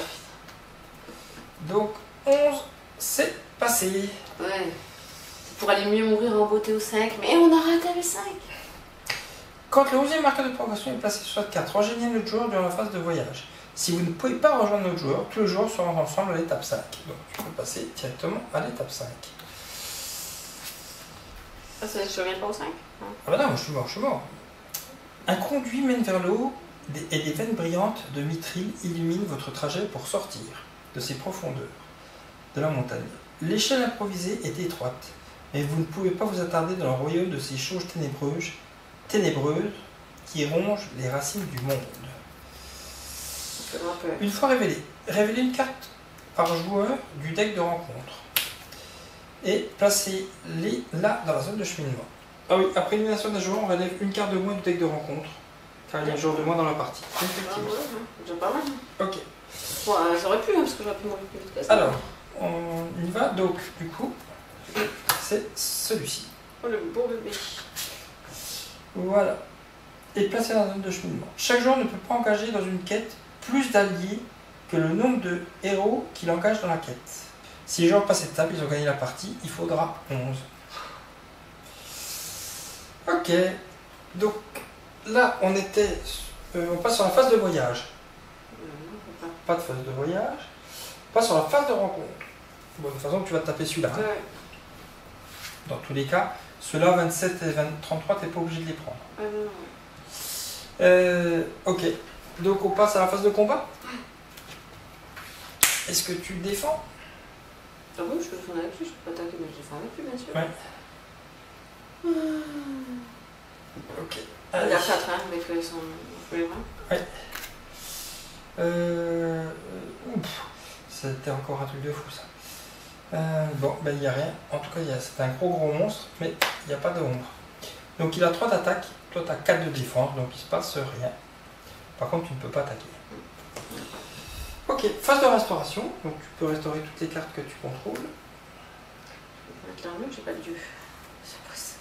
Donc 11, c'est passé. Ouais. C'est pour aller mieux mourir en beauté au 5, mais on a raté le 5. Quand le 11e marqueur de progression est placé sur 4, rejoignez notre joueur durant la phase de voyage. Si vous ne pouvez pas rejoindre notre joueur, tous les joueurs seront ensemble à l'étape 5. Donc tu peux passer directement à l'étape 5. Ah, ça, je reviens pas au 5 hein? Ah bah non, je suis mort. Un conduit mène vers le haut et des veines brillantes de mithril illuminent votre trajet pour sortir de ces profondeurs de la montagne. L'échelle improvisée est étroite, mais vous ne pouvez pas vous attarder dans le royaume de ces choses ténébreuses qui rongent les racines du monde. Une fois révélé, révélez une carte par joueur du deck de rencontre et placez-les là dans la zone de cheminement. Ah oui, après élimination d'un joueur, on relève une carte de moins du deck de rencontre, car il y a un joueur de moins dans la partie. Effectivement. Déjà pas mal. Ok. Bon, j'aurais pu, hein, parce que j'aurais pu mourir plus vite que ça. Alors, on y va. Donc, du coup, c'est celui-ci. Oh, le beau bébé. Voilà. Et placé dans la zone de cheminement. Chaque joueur ne peut pas engager dans une quête plus d'alliés que le nombre de héros qu'il engage dans la quête. Si les joueurs passent cette étape, ils ont gagné la partie, il faudra 11. Ok. Donc, là, on passe sur la phase de voyage. Pas de phase de voyage. On passe sur la phase de rencontre. Bon, de toute façon, tu vas te taper celui-là. Hein. Ouais. Dans tous les cas, ceux-là, 27 et 33, tu n'es pas obligé de les prendre. Ok, donc on passe à la phase de combat. Est-ce que tu défends? Ah oui, je peux défendre avec lui, je peux pas attaquer, mais je défends avec lui, bien sûr. Ouais. Ok. Il y a 4, hein, avec son frère. Ouais. C'était encore un truc de fou, ça. Bon, ben il n'y a rien. En tout cas, c'est un gros monstre, mais il n'y a pas de ombre. Donc il a 3 d'attaque. Toi, tu as 4 de défense, donc il se passe rien. Par contre, tu ne peux pas attaquer. Ok, phase de restauration. Donc tu peux restaurer toutes les cartes que tu contrôles. Je vais mettre l'armure, j'ai pas de dieu. Ça passe.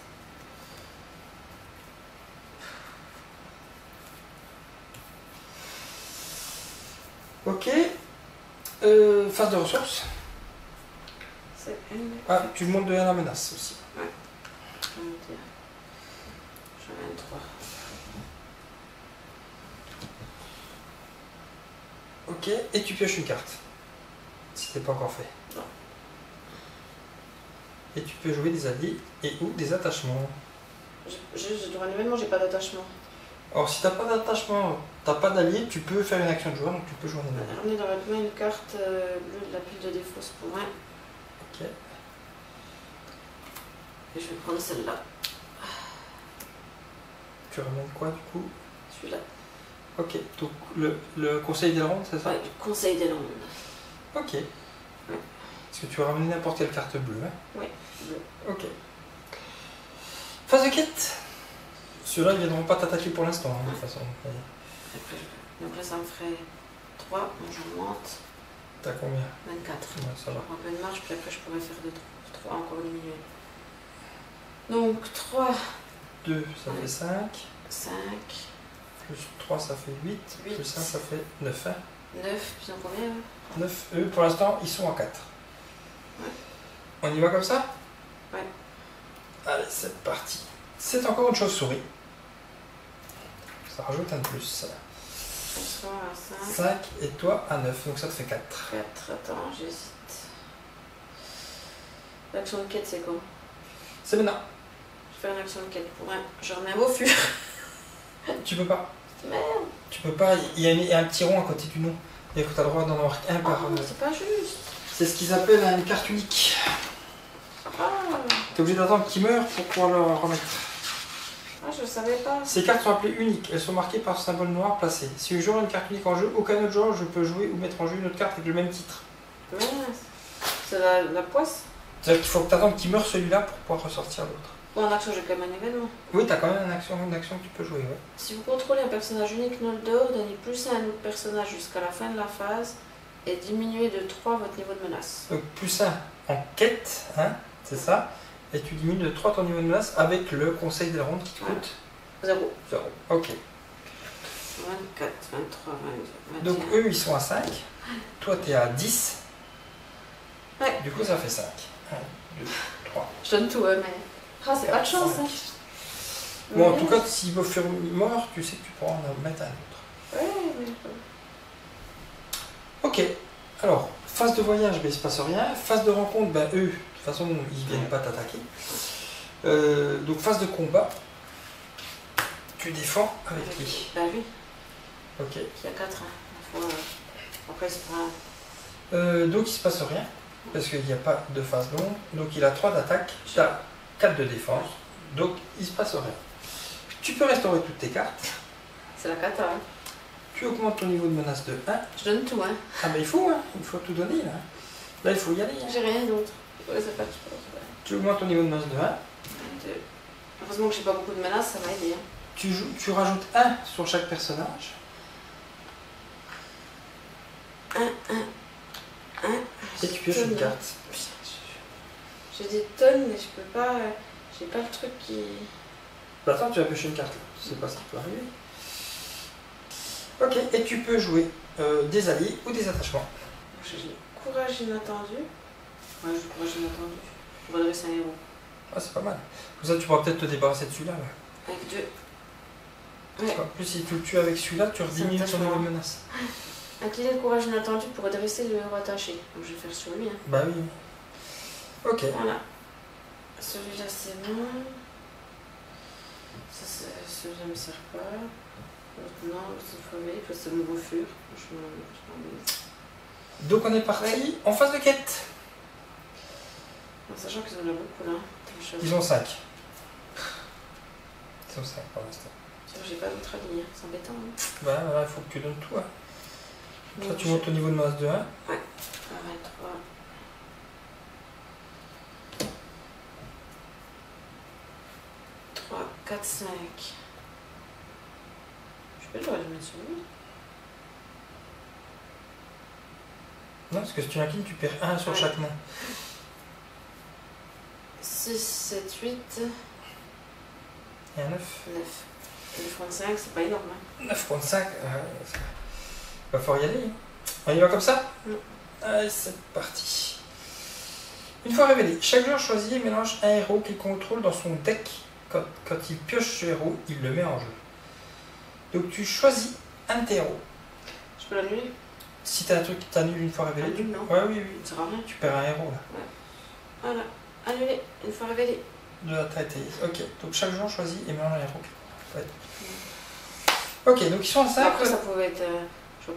Ok. Phase de ressources. C'est une. Ah, tu montes de la menace aussi. Ouais. Je vais monter. J'en ai 3. Ok, et tu pioches une carte. Si t'es pas encore fait. Non. Et tu peux jouer des alliés et ou des attachements. Je dois événement, j'ai pas d'attachement. Alors si t'as pas d'attachement, t'as pas d'allié, tu peux faire une action de joueur, donc tu peux jouer un allié. Ramener dans votre main une carte bleue de la pile de défausse pour 1. Ok. Et je vais prendre celle-là. Tu ramènes quoi du coup? Celui-là. Ok, donc le conseil des rondes, c'est ça? Ouais, conseil des landes. Ok. Est-ce que tu vas ramener n'importe quelle carte bleue? Hein? Oui, bleu. Ok. Phase de quête. Ceux-là, ils ne viendront pas t'attaquer pour l'instant, hein, de toute façon. Donc là, ça me ferait 3, donc j'augmente. T'as combien? 24. Ouais, ça va. Un peu de marge, puis après, je pourrais faire 3 encore diminuer. Donc 3. 2, ça fait 5. 5. Plus 3, ça fait 8. 8. Plus 1, ça fait 9. Hein? 9, puis en combien? 9. Eux, pour l'instant, ils sont à 4. Ouais. On y va comme ça? Ouais. Allez, c'est parti. C'est encore une chauve-souris. Ça rajoute un de plus. Elles sont à 5. 5 et toi à 9, donc ça te fait 4. 4, attends, j'hésite. L'action de quête, c'est quoi? C'est maintenant. Je fais une action de quête pour un. Je remets un beau fur. Tu peux pas. Merde. Tu peux pas, il y a un petit rond à côté du nom. Et que tu as le droit d'en avoir un par. C'est pas juste. C'est ce qu'ils appellent une carte unique. Ah, Tu es obligé d'attendre qu'il meure pour pouvoir le remettre. je savais pas. Ces cartes sont appelées uniques. Elles sont marquées par ce symbole noir placé. Si le joueur a une carte unique en jeu, aucun autre joueur je peux jouer ou mettre en jeu une autre carte avec le même titre. Mince. C'est la poisse. C'est-à-dire qu'il faut que tu attendes qu'il meure celui-là pour pouvoir ressortir l'autre. Bon, en action, j'ai quand même un événement. Oui, tu as quand même une action que tu peux jouer. Ouais. Si vous contrôlez un personnage unique Noldor, donnez plus à un autre personnage jusqu'à la fin de la phase et diminuez de 3 votre niveau de menace. Donc plus 1 en quête, hein, c'est ça. Et tu diminues de 3 ton niveau de menace avec le conseil de la ronde qui te coûte 0. 0. Ok. 24, 23, 22, 21. Donc eux ils sont à 5. Toi tu es à 10. Ouais. Du coup ça fait 5. 1, 2, 3. Je donne tout, mais. Ah, c'est pas de chance, hein. Bon, en tout cas, s'il va faire mort, tu sais que tu pourras en mettre un autre. Ouais, mais. Ok. Alors, phase de voyage, ben, il se passe rien. Phase de rencontre, ben, eux, de toute façon, ils viennent pas t'attaquer. Donc, phase de combat, tu défends avec qui? Bah oui, Ok. il y a 4. Après, c'est pas. Donc, il se passe rien. Parce qu'il n'y a pas de phase d'ombre. Donc, il a 3 d'attaque. Tu as 4 de défense. Donc, il se passe rien. Tu peux restaurer toutes tes cartes. C'est la cata, hein. Tu augmentes ton niveau de menace de 1. Je donne tout, hein. Ah ben il faut tout donner là. Là il faut y aller. Hein. J'ai rien d'autre. Ouais, c'est pas de chose. Tu augmentes ton niveau de menace de 1. 2. Heureusement que j'ai pas beaucoup de menaces, ça va aider. Hein. Tu rajoutes 1 sur chaque personnage. 1. Et tu pioches une carte. J'ai des tonnes, mais je peux pas. J'ai pas le truc qui. Bah attends, tu vas piocher une carte là. Tu sais pas ce qui peut arriver. Ok, et tu peux jouer des alliés ou des attachements. J'ai courage inattendu. Ouais, j'ai courage inattendu. Redresser un héros. Ah, c'est pas mal. Comme ça, tu pourras peut-être te débarrasser de celui-là. Là. Avec 2. Ouais. En plus, si tu le tues avec celui-là, tu rediminues ton niveau de menace. Incliner le courage inattendu pour redresser le héros attaché. Donc je vais faire sur lui. Hein. Bah oui. Ok. Voilà. Celui-là, c'est bon. Ça, celui-là me sert pas. Non, c'est formé, c'est le nouveau fur. Donc on est parti en phase de quête. En sachant qu'ils en ont beaucoup là. Ils ont 5. Ils ont 5 pour l'instant. J'ai pas d'autre avis, hein. C'est embêtant. Hein. Bah voilà, il faut que tu donnes tout. Hein. Donc, ça, tu montes au niveau de menace de 1. Ouais. 3. 3, 4, 5. Je peux le droit de le mettre sur lui. Non, parce que si tu l'inclines, tu perds 1 sur chaque main. 6, 7, 8. Et un 9. 9. Et le front de 5, c'est pas énorme. Hein. 9.5. Va falloir y aller. Hein. On y va comme ça? Allez, c'est parti. Une fois révélé, chaque joueur choisit et mélange un héros qu'il contrôle dans son deck. Quand il pioche ce héros, il le met en jeu. Donc tu choisis un de tes héros. Je peux l'annuler? Si tu as un truc qui t'annule une fois révélé, Annule, non. Ouais, oui. Ça sert à rien. Tu perds un héros là. Ouais. Voilà. Annulé, une fois révélé. T'as été. Ok, donc chaque joueur choisit et mélange un héros. Ouais. Ok, donc ils sont à 5. Après, ça pouvait être.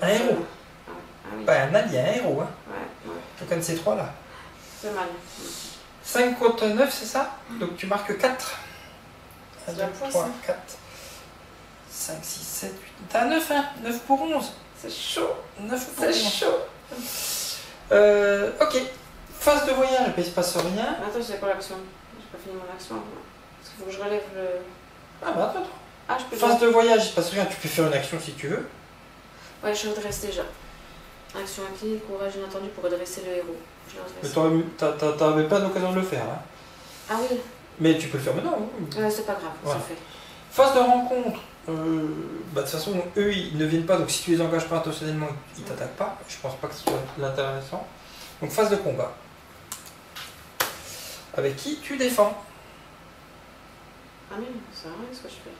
Un héros. Ah oui. Pas un allié, un héros. Hein. Ouais. Donc un de ces trois là. C'est mal. 5 contre 9, c'est ça? Donc tu marques 4. 1, 2, 3, 4, 5, 6, 7, 8. T'as 9, hein? 9 pour 11. C'est chaud. 9 pour 11. C'est chaud. Ok. Phase de voyage, ben, il se passe rien. Attends, c'est quoi l'action? J'ai pas fini mon action. Parce qu'il faut que je relève le. Ah bah attends. Ah, je peux. Phase de voyage, il se passe rien. Tu peux faire une action si tu veux. Ouais, je redresse déjà. Action inclinée, courage inattendu pour redresser le héros. Je le redresse. Mais t'avais pas l'occasion de le faire. Hein. Ah oui. Mais tu peux le faire maintenant. Hein. C'est pas grave, Voilà. c'est fait. Phase de rencontre. Bah, de toute façon, eux, ils ne viennent pas. Donc si tu les engages pas intentionnellement, ils t'attaquent pas. Je pense pas que ce soit l'intéressant. Donc phase de combat. Avec qui tu défends. Ah mais ça sert à rien ce que je fais.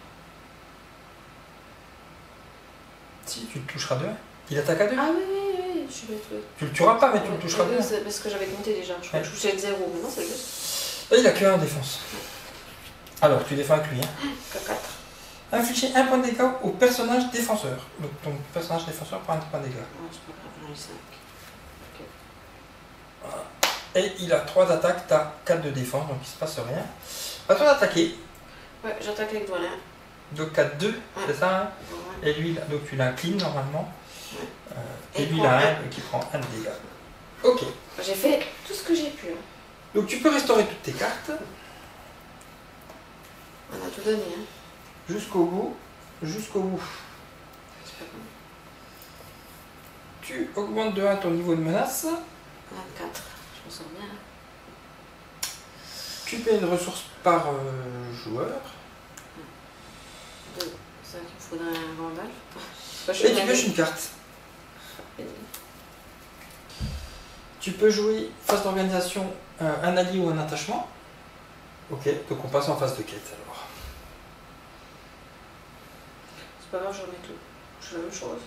Si, tu le toucheras 2. Il attaque à 2. Ah oui, je suis bête, oui. Tu le tueras pas, mais tu le toucheras 2. C'est parce que j'avais compté déjà. Je crois que je touchais le 0, mais non, c'est juste. Là, il a que 1 en défense. Alors, tu défends avec lui. Hein. K4. Infliger 1 point de dégâts au personnage défenseur. Donc, ton personnage défenseur prend 1 point de dégâts. Ouais, c'est pas grave, j'en ai 5. Ok. Voilà. Et il a 3 d'attaque, tu as 4 de défense, donc il se passe rien. À toi d'attaquer. Ouais, j'attaque avec Doualin. Donc 4-2, Ouais. c'est ça hein. Ouais. Et lui, donc tu l'inclines normalement. Ouais. Et lui, il a 1 qui prend 1 de dégâts. Ok. J'ai fait tout ce que j'ai pu. Hein. Donc tu peux restaurer toutes tes cartes. On a tout donné. Hein. Jusqu'au bout. Jusqu'au bout. C'est pas grave. Tu augmentes de 1 ton niveau de menace. 24. Je m'en sors bien. Là. Tu payes une ressource par joueur. 2. C'est ça qu'il me faudrait un Gandalf. Et tu pioches une carte. Tu peux jouer phase d'organisation, un allié ou un attachement. Ok, donc on passe en phase de quête alors. C'est pas grave, je remets tout. Je fais la même chose.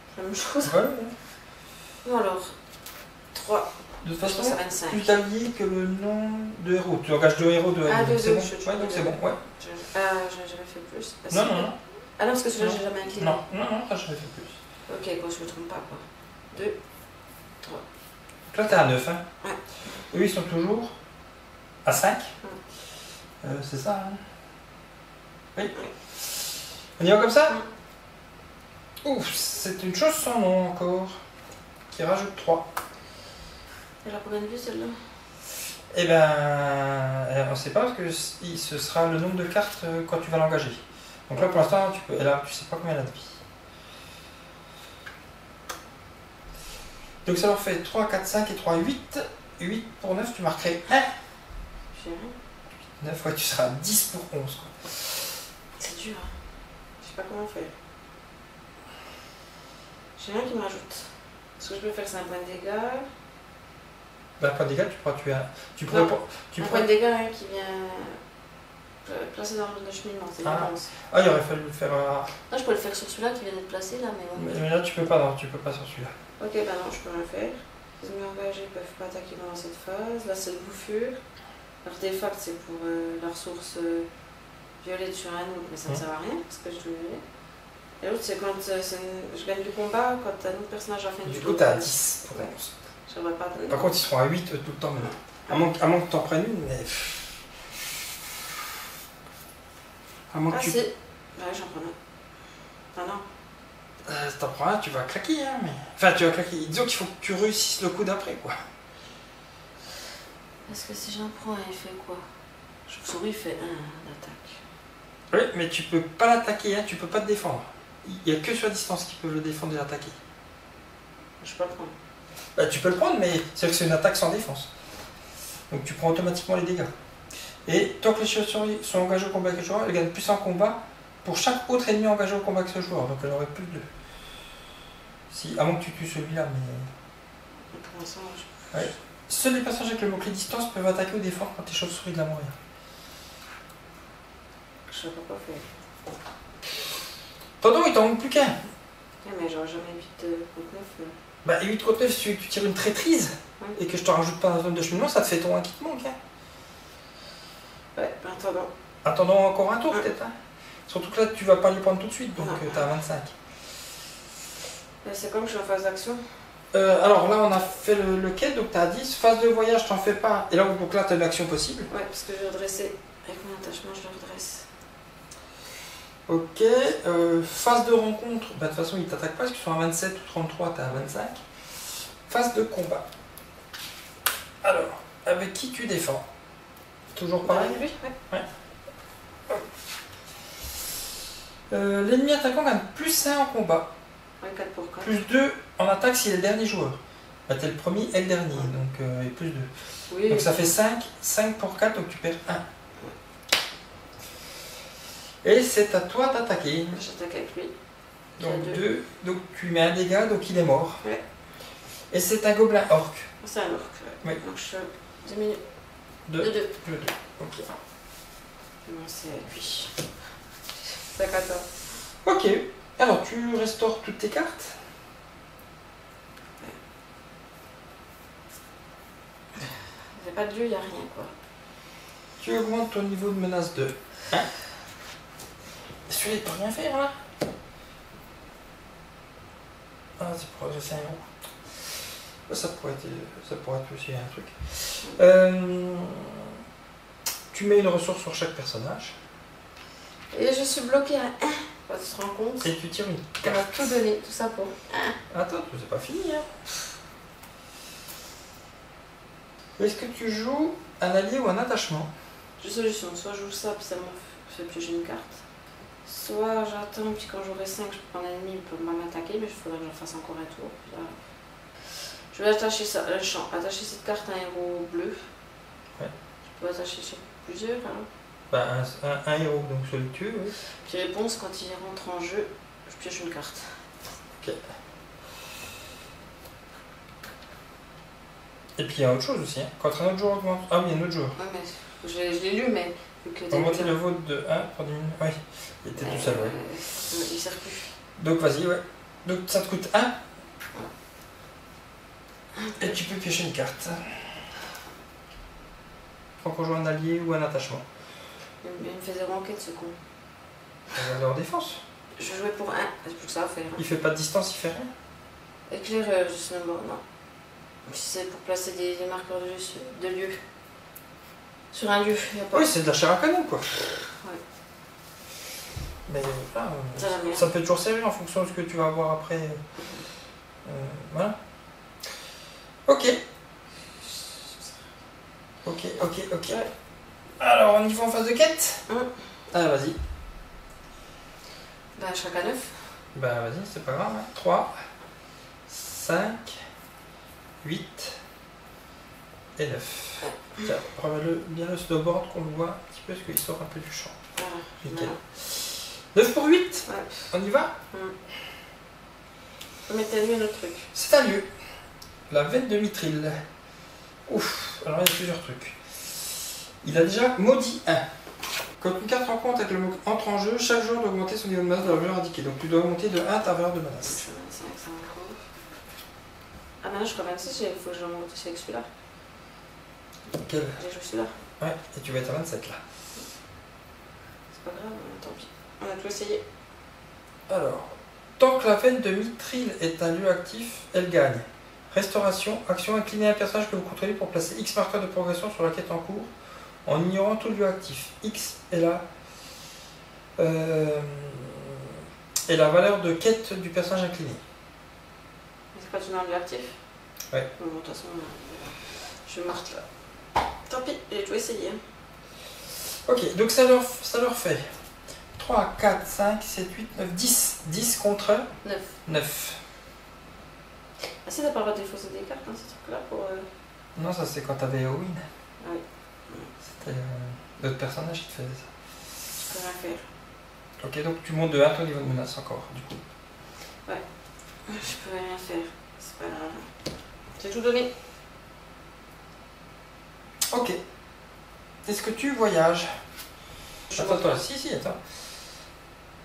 Je fais la même chose. Ouais. Bon alors. 3. De toute Je façon, passe à 25. plus t'allié que le nom de héros. Tu engages 2 héros de Ah, alliés. 2, C'est bon. je Ouais, donc c'est bon. Ouais. Ah, j'en ai jamais fait plus. Ah, Non, si. non, non. Ah non, parce que celui-là, Non. j'ai jamais incliné. Non, t'as jamais fait plus. Ok, quoi, je me trompe pas, quoi. 2. Donc là, t'es à 9. Hein. Ouais. Eux, ils sont toujours à 5. C'est ça, hein. Oui. On y va comme ça. Ouf, c'est une chose sans nom encore. Qui rajoute 3. Elle a combien de vues, celle-là? Eh ben, on ne sait pas parce que ce sera le nombre de cartes quand tu vas l'engager. Donc là, pour l'instant, tu peux. Et là, tu sais pas combien elle a de vie. Donc ça leur fait 3, 4, 5 et 3, 8. 8 pour 9, tu marquerais 1. J'ai rien. 9, ouais, tu seras à 10 pour 11. Quoi. C'est dur, hein. Je sais pas comment faire. J'ai rien qui me rajoute. Ce que je peux faire, c'est un point de dégâts. Bah, pas de dégâts, tu pourras tuer un. Tu pourrais Non. pas. Tu Un pourrais... point de dégâts hein, qui vient placer dans le cheminement, c'est une dépense. Ah, il aurait fallu le faire. Non, je peux le faire sur celui-là qui vient d'être placé là, mais bon. Mais là, tu peux pas, non, tu peux pas sur celui-là. Ok, bah non, je peux rien faire. Les ennemis engagés peuvent pas attaquer pendant cette phase. Là, c'est le bouffure. L'artefact, c'est pour la ressource violette sur un autre, mais ça ne sert à rien parce que je le violet. Et l'autre, c'est quand je gagne du combat, quand un autre personnage a fait Du coup, t'as 10 pour 11. Je ne pas donner. Par contre, ils seront à 8 tout le temps maintenant. À moins que t'en prennes une, mais. À moins que tu. Si. Ouais, j'en prends un. Ah non. Si t'en prends un, tu vas claquer, hein, mais. Enfin, tu vas claquer. Disons qu'il faut que tu réussisses le coup d'après, quoi. Parce que si j'en prends un, il fait quoi? Chauve-souris, il fait 1 d'attaque. Oui, mais tu peux pas l'attaquer, hein, tu peux pas te défendre. Il y a que sur distance qui peuvent le défendre et l'attaquer. Je peux pas le prendre. Bah, tu peux le prendre, mais c'est que c'est une attaque sans défense. Donc tu prends automatiquement les dégâts. Et tant que les chauves-souris sont engagées au combat avec le joueur, elles gagnent plus en combat pour chaque autre ennemi engagé au combat avec ce joueur. Donc elle aurait plus de. Si, à moins que tu tues celui-là, mais. Pour l'instant, Ouais. Seuls les personnages avec le mot-clé distance peuvent attaquer ou défendre quand tes chauves-souris de la mourir. je sais pas quoi faire. Tendon, il t'en manque plus qu'un. Ouais, mais j'aurais jamais 8 contre 9. Bah, 8 contre 9, si tu tires une traîtrise Ouais. et que je te rajoute pas dans la zone de cheminement, ça te fait ton 1 qui te manque. Hein. Ouais, attendant. Attendons encore un tour, Ouais. peut-être. Hein. Surtout que là, tu vas pas les prendre tout de suite, donc Non. t'as 25. C'est comme je suis en phase d'action. Alors là, on a fait le quai, donc t'as 10. Phase de voyage, t'en fais pas. Et là, donc là, t'as une action possible. Ouais, parce que je vais redresser. Avec mon attachement, je le redresse. Ok. Phase de rencontre, bah, de toute façon, ils t'attaquent pas parce qu'ils sont à 27 ou 33, t'es à 25. Phase de combat. Alors, avec qui tu défends? Toujours pareil? Avec lui? Ouais. L'ennemi attaquant gagne plus 1 en combat. Ouais, 4 pour 4. Plus 2 en attaque s'il est le dernier joueur. Bah, t'es le premier et le dernier, donc et plus 2. Oui. Donc ça fait 5, 5 pour 4, donc tu perds 1. Et c'est à toi d'attaquer. J'attaque avec lui. Donc J'ai 2, donc tu mets un dégât, donc il est mort. Ouais. Et c'est un gobelin orc. C'est un orc. Oui. Donc je diminue. 2. De 2. Le 2. Ok. Non, c'est lui. C'est à 14. Ok. Alors, tu restaures toutes tes cartes. Il n'y a pas de dieu, il n'y a rien, quoi. Tu augmentes ton niveau de menace de 1. Celui-là, il peut rien faire, là. Ah, c'est pour adresser un héros. Ça pourrait être aussi un truc. Tu mets une ressource sur chaque personnage. Et je suis bloquée à 1. Tu te rends compte? Et tu tires une On va carte. tout donner, tout ça pour 1. Attends, c'est pas fini. Hein. Est-ce que tu joues un allié ou un attachement? Deux solutions. Soit je joue ça, puis ça me fait piocher une carte. Soit j'attends, puis quand j'aurai 5, je peux prendre un ennemi, il peut m'attaquer, mais il faudrait que je fasse encore un tour. Puis là, je vais attacher ça, attacher cette carte à un héros bleu. Ouais. Je peux attacher sur plusieurs. Hein. Bah, un héros, donc celui que tu veux, oui. Puis réponse, quand il rentre en jeu, je pioche une carte. Ok. Et puis il y a autre chose aussi, hein. Quand un autre joueur augmente. Ah oui, il y a un autre joueur. Ouais, mais je l'ai lu, mais vu que Augmenter le vote de 1 pour diminuer. Oui, il était tout seul, ouais. Il sert plus. Donc vas-y, ouais. Donc ça te coûte 1. Et tu peux piocher une carte. Faut qu'on joue un allié ou un attachement. Il me fait 0 enquête, ce con. On va en défense. Je jouais pour 1, c'est plus que ça à faire. Il fait pas de distance, il fait rien. Éclaireur, non. Si c'est pour placer des marqueurs de lieu. Sur un lieu, il n'y a pas. Oui, c'est de la chair à canon, quoi. Ouais. Mais là, Ça peut toujours servir en fonction de ce que tu vas avoir après. Voilà. Ok. Ok. Ouais. Alors, on y va en phase de quête. Ah, vas-y. Bah, je serai qu'à 9. Bah, vas-y, c'est pas grave. Hein. 3, 5, 8 et 9. Tiens, remets-le bien le snowboard qu'on le voit un petit peu parce qu'il sort un peu du champ. Voilà. Nickel. 9 pour 8. Ouais. On y va. Mais t'as lu un autre truc. C'est un lieu. La veine de Mithril. Ouf, alors il y a plusieurs trucs. Il a déjà maudit 1. Quand une carte rencontre avec le mot entre en jeu, chaque joueur doit augmenter son niveau de menace de la valeur indiquée. Donc tu dois augmenter de 1 ta valeur de menace. 25, c'est encore. Ah, maintenant je suis à 26, il faut que je remonte aussi avec celui-là. Quel? J'ai joué celui-là. Ouais, et tu vas être à 27 là. C'est pas grave, tant pis. On a tout essayé. Alors, tant que la veine de Mithril est un lieu actif, elle gagne. Restauration, action, incliner un personnage que vous contrôlez pour placer X marqueurs de progression sur la quête en cours en ignorant tout lieu actif. X est la valeur de quête du personnage incliné. C'est pas tout dans le actif? Ouais. Bon, de toute façon, je marque là. Tant pis, j'ai tout essayé. Ok, donc ça leur fait 3, 4, 5, 7, 8, 9, 10. 10 contre 9. 9. Ah si, t'as pas le droit de défausser des cartes, hein, ces trucs-là pour... Non, ça c'est quand t'avais Owen. Ah oui. C'était d'autres personnages qui te faisaient ça. Je peux rien faire. Ok, donc tu montes de 1 ton niveau de menace encore, du coup. Ouais. Je peux rien faire. C'est pas grave. J'ai tout donné. Ok. Est-ce que tu voyages? Attends. Attends.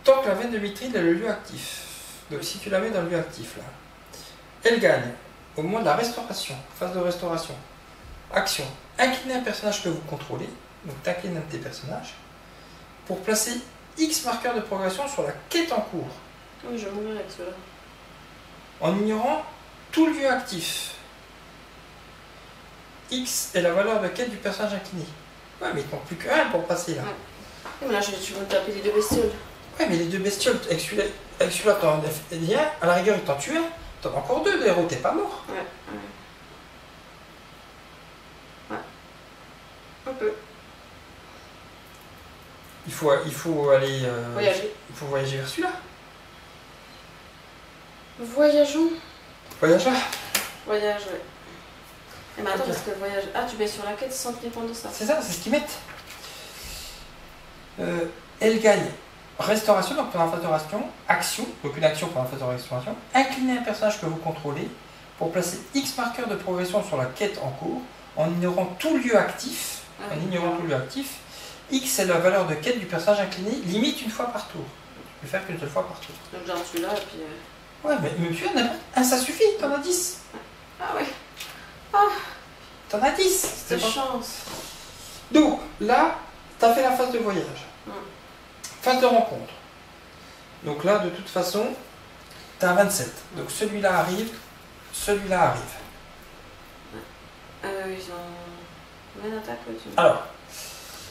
Tant que la veine de Mithril est le lieu actif. Donc si tu la mets dans le lieu actif là, elle gagne au moment de la restauration, phase de restauration. Action. Incliner un personnage que vous contrôlez, donc t'inclines un de tes personnages, pour placer X marqueurs de progression sur la quête en cours, Oui, je vais mourir avec ceux-là. en ignorant tout le lieu actif. X est la valeur de quête du personnage incliné. Ouais, mais il ne manque plus qu'un pour passer là. Ouais. Oui, mais là, tu veux me taper les deux bestioles. Ouais, mais les deux bestioles, avec celui-là, t'en as fait un, à la rigueur, il t'en tue un. T'en as encore deux, de héros, t'es pas mort. Ouais. Un peu. Il faut aller. Voyager. Il faut voyager vers celui-là. Voyageons. Voyage là. Voyage, ouais. Et mais attends, Ok. parce que voyage. Ah, tu mets sur la quête sans tenir compte de ça. C'est ça, c'est ce qu'ils mettent. Elle gagne restauration, donc pendant la phase de restauration, action, donc une action pendant la phase de restauration, incliner un personnage que vous contrôlez pour placer X marqueurs de progression sur la quête en cours en ignorant tout lieu actif. Ah, En ignorant tout lieu actif, X est la valeur de quête du personnage incliné, limite une fois par tour. le faire qu'une seule fois par tour. Donc genre celui-là et puis... Ouais, mais tu en as un, ça suffit, t'en as 10. Ah ouais. T'en as 10. C'est chance. Donc, là, t'as fait la phase de voyage. Phase de rencontre. Donc là, de toute façon, t'as 27. Donc celui-là arrive, celui-là arrive. Ils ont combien d'attaques au-dessus? Alors,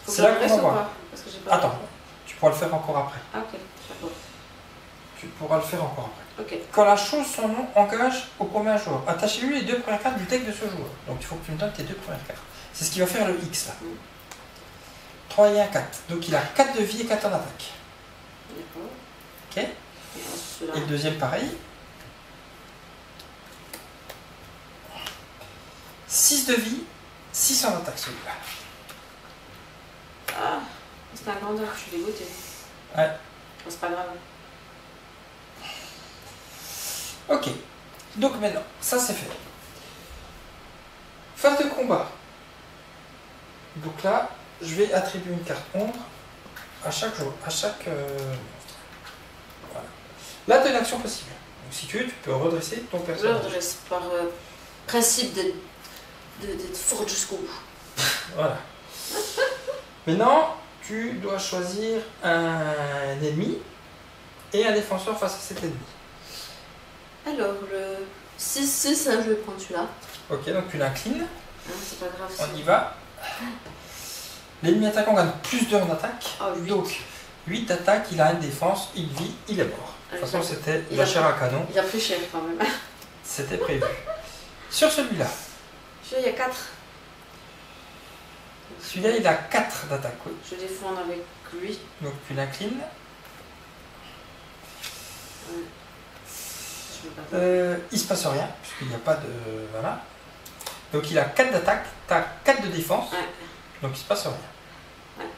c'est là qu'on va voir. Parce que j'ai pas... Attends, tu pourras le faire encore après. Ah ok, d'accord. Tu pourras le faire encore après. Ok. Quand la chose son nom engage au premier joueur, attachez-lui les 2 premières cartes du deck de ce joueur. Donc il faut que tu me donnes tes 2 premières cartes. C'est ce qui va faire le X là. 3 et 1, 4. Donc il a 4 de vie et 4 en attaque. D'accord. Ok. Et le deuxième pareil. 6 de vie, 6 en attaque celui-là. Ah, c'est un grandeur, je suis dégoûtée. Ouais. C'est pas grave. Ok. Donc maintenant, ça c'est fait. Phase de combat. Donc là, je vais attribuer une carte ombre à chaque jour, à chaque voilà. Là, tu as une action possible. Donc si tu veux, tu peux redresser ton personnage. Je redresse par principe d'être fort jusqu'au bout. Voilà. Maintenant, tu dois choisir un ennemi et un défenseur face à cet ennemi. Alors, le 6-6, hein, je vais prendre celui-là. Ok, donc tu l'inclines. Hein, c'est pas grave. On y va. L'ennemi attaquant gagne plus d'heures d'attaque. Oh, 8. Donc, 8 d'attaque, il a une défense, il vit, il est mort. De toute façon, c'était la chair à canon. Il a pris cher quand même. C'était prévu. Sur celui-là. Celui-là, il y a 4. Celui-là, il a 4 d'attaque, oui. Je vais défendre avec lui. Donc, tu l'inclines. Ouais. Il se passe rien, puisqu'il n'y a pas de... Voilà. Donc, il a 4 d'attaque, tu as 4 de défense. Ouais. Donc, il se passe rien. Ouais.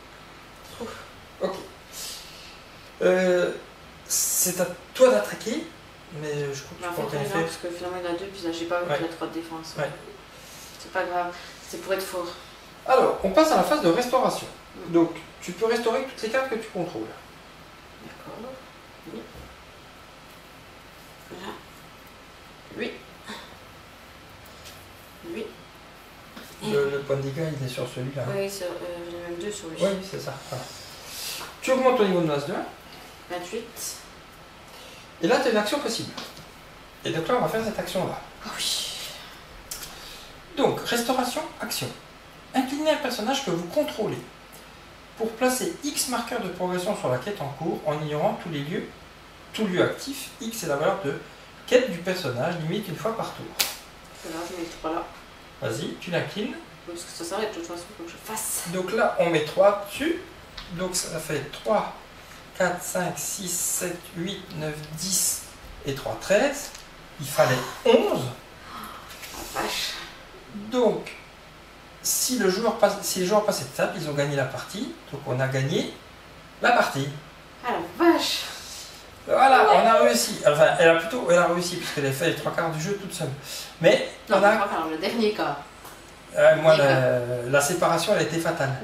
Ouf. Ok. C'est à toi d'attaquer, mais je crois que tu peux rien faire. Parce que finalement, il y en a 2, puis là, j'ai pas vu qu'il y a 3 de défense. Ouais. C'est pas grave, c'est pour être fort. Alors, on passe à la phase de restauration. Donc, tu peux restaurer toutes les cartes que tu contrôles. D'accord. Oui. Là. Oui. Oui. Le point de dégâts, il est sur celui-là. Oui, j'en ai même 2 sur lui. Oui, c'est ça. Voilà. Tu augmentes ton niveau de masse de 1. 28. Et là, tu as une action possible. Et donc là, on va faire cette action-là. Oh oui. Donc, restauration, action. Inclinez un personnage que vous contrôlez. Pour placer X marqueurs de progression sur la quête en cours, en ignorant tous les lieux, tout lieu actif, X est la valeur de quête du personnage, limite une fois par tour. Là, je mets 3 là. Vas-y, tu l'inclines. Parce que ça s'arrête de toute façon, faut que je fasse. Donc là, on met 3 dessus. Donc ça fait 3, 4, 5, 6, 7, 8, 9, 10 et 3, 13. Il fallait 11. Ah, vache. Donc, si les joueurs passent cette table, ils ont gagné la partie. Donc on a gagné la partie. Ah la vache. Voilà, on a réussi. Enfin, elle a réussi puisqu'elle a fait les 3 quarts du jeu toute seule. Mais non, on a... enfin, le dernier cas. Moi, la séparation, elle a été fatale.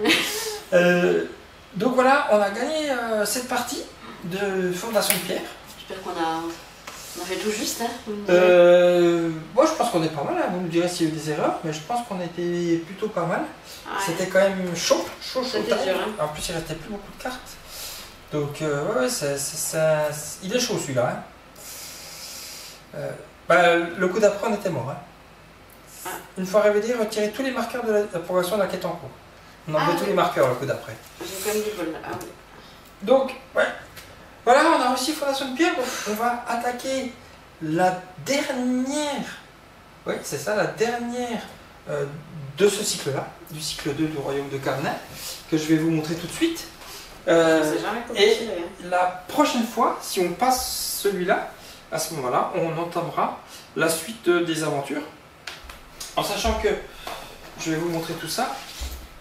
Donc voilà, on a gagné cette partie de Fondation de Pierre. J'espère qu'on a fait tout juste. Hein. Moi, je pense qu'on est pas mal. Hein. Vous nous direz s'il y a eu des erreurs, mais je pense qu'on était plutôt pas mal. Ouais. C'était quand même chaud. C'était dur, hein. En plus, il restait plus beaucoup de cartes. Donc, ouais, il est chaud celui-là. Hein. Le coup d'après, on était mort. Hein. Ah. Une fois révélé, retirez tous les marqueurs de la progression de la quête en cours. On enlève tous les marqueurs le coup d'après. J'ai quand même du bol là. Ah, oui. Donc, ouais. Voilà, on a réussi Fondation de Pierre. Donc, on va attaquer la dernière. Oui, c'est ça, la dernière de ce cycle-là, du cycle 2 du Royaume de Carnet, que je vais vous montrer tout de suite. Et la prochaine fois, si on passe celui-là, à ce moment-là, on entamera la suite des aventures. En sachant que je vais vous montrer tout ça.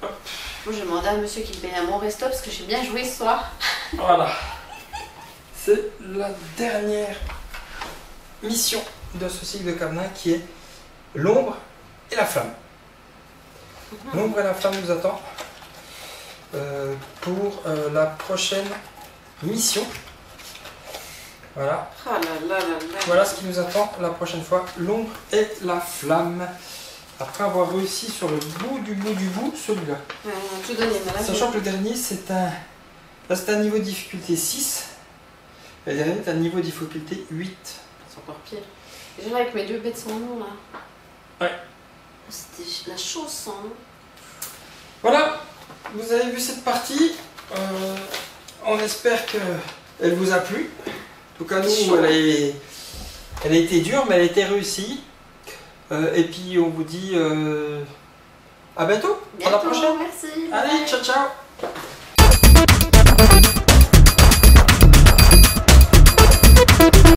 Hop. Moi, j'ai demandé à monsieur qui me paye à mon resto parce que j'ai bien joué ce soir. Voilà. C'est la dernière mission de ce cycle de Camelin qui est l'ombre et la flamme. L'ombre et la flamme nous attend pour la prochaine mission. Voilà. Ah là là là là. Voilà ce qui nous attend la prochaine fois, l'ombre et la flamme. Après avoir réussi sur le bout du bout, celui-là. Ouais, on a tout donné, mais là, Sachant que le dernier, c'est un... Là, c'est un niveau de difficulté 6. Et le dernier, c'est un niveau de difficulté 8. c'est encore pire. Déjà là, avec mes 2 bêtes sans nom, là. Ouais. C'était la chose sans nom. Voilà, vous avez vu cette partie. On espère qu'elle vous a plu. En tout cas, nous, elle a été dure, mais elle a été réussie. Et puis, on vous dit à bientôt. À la prochaine. Merci. Allez, ciao, ciao.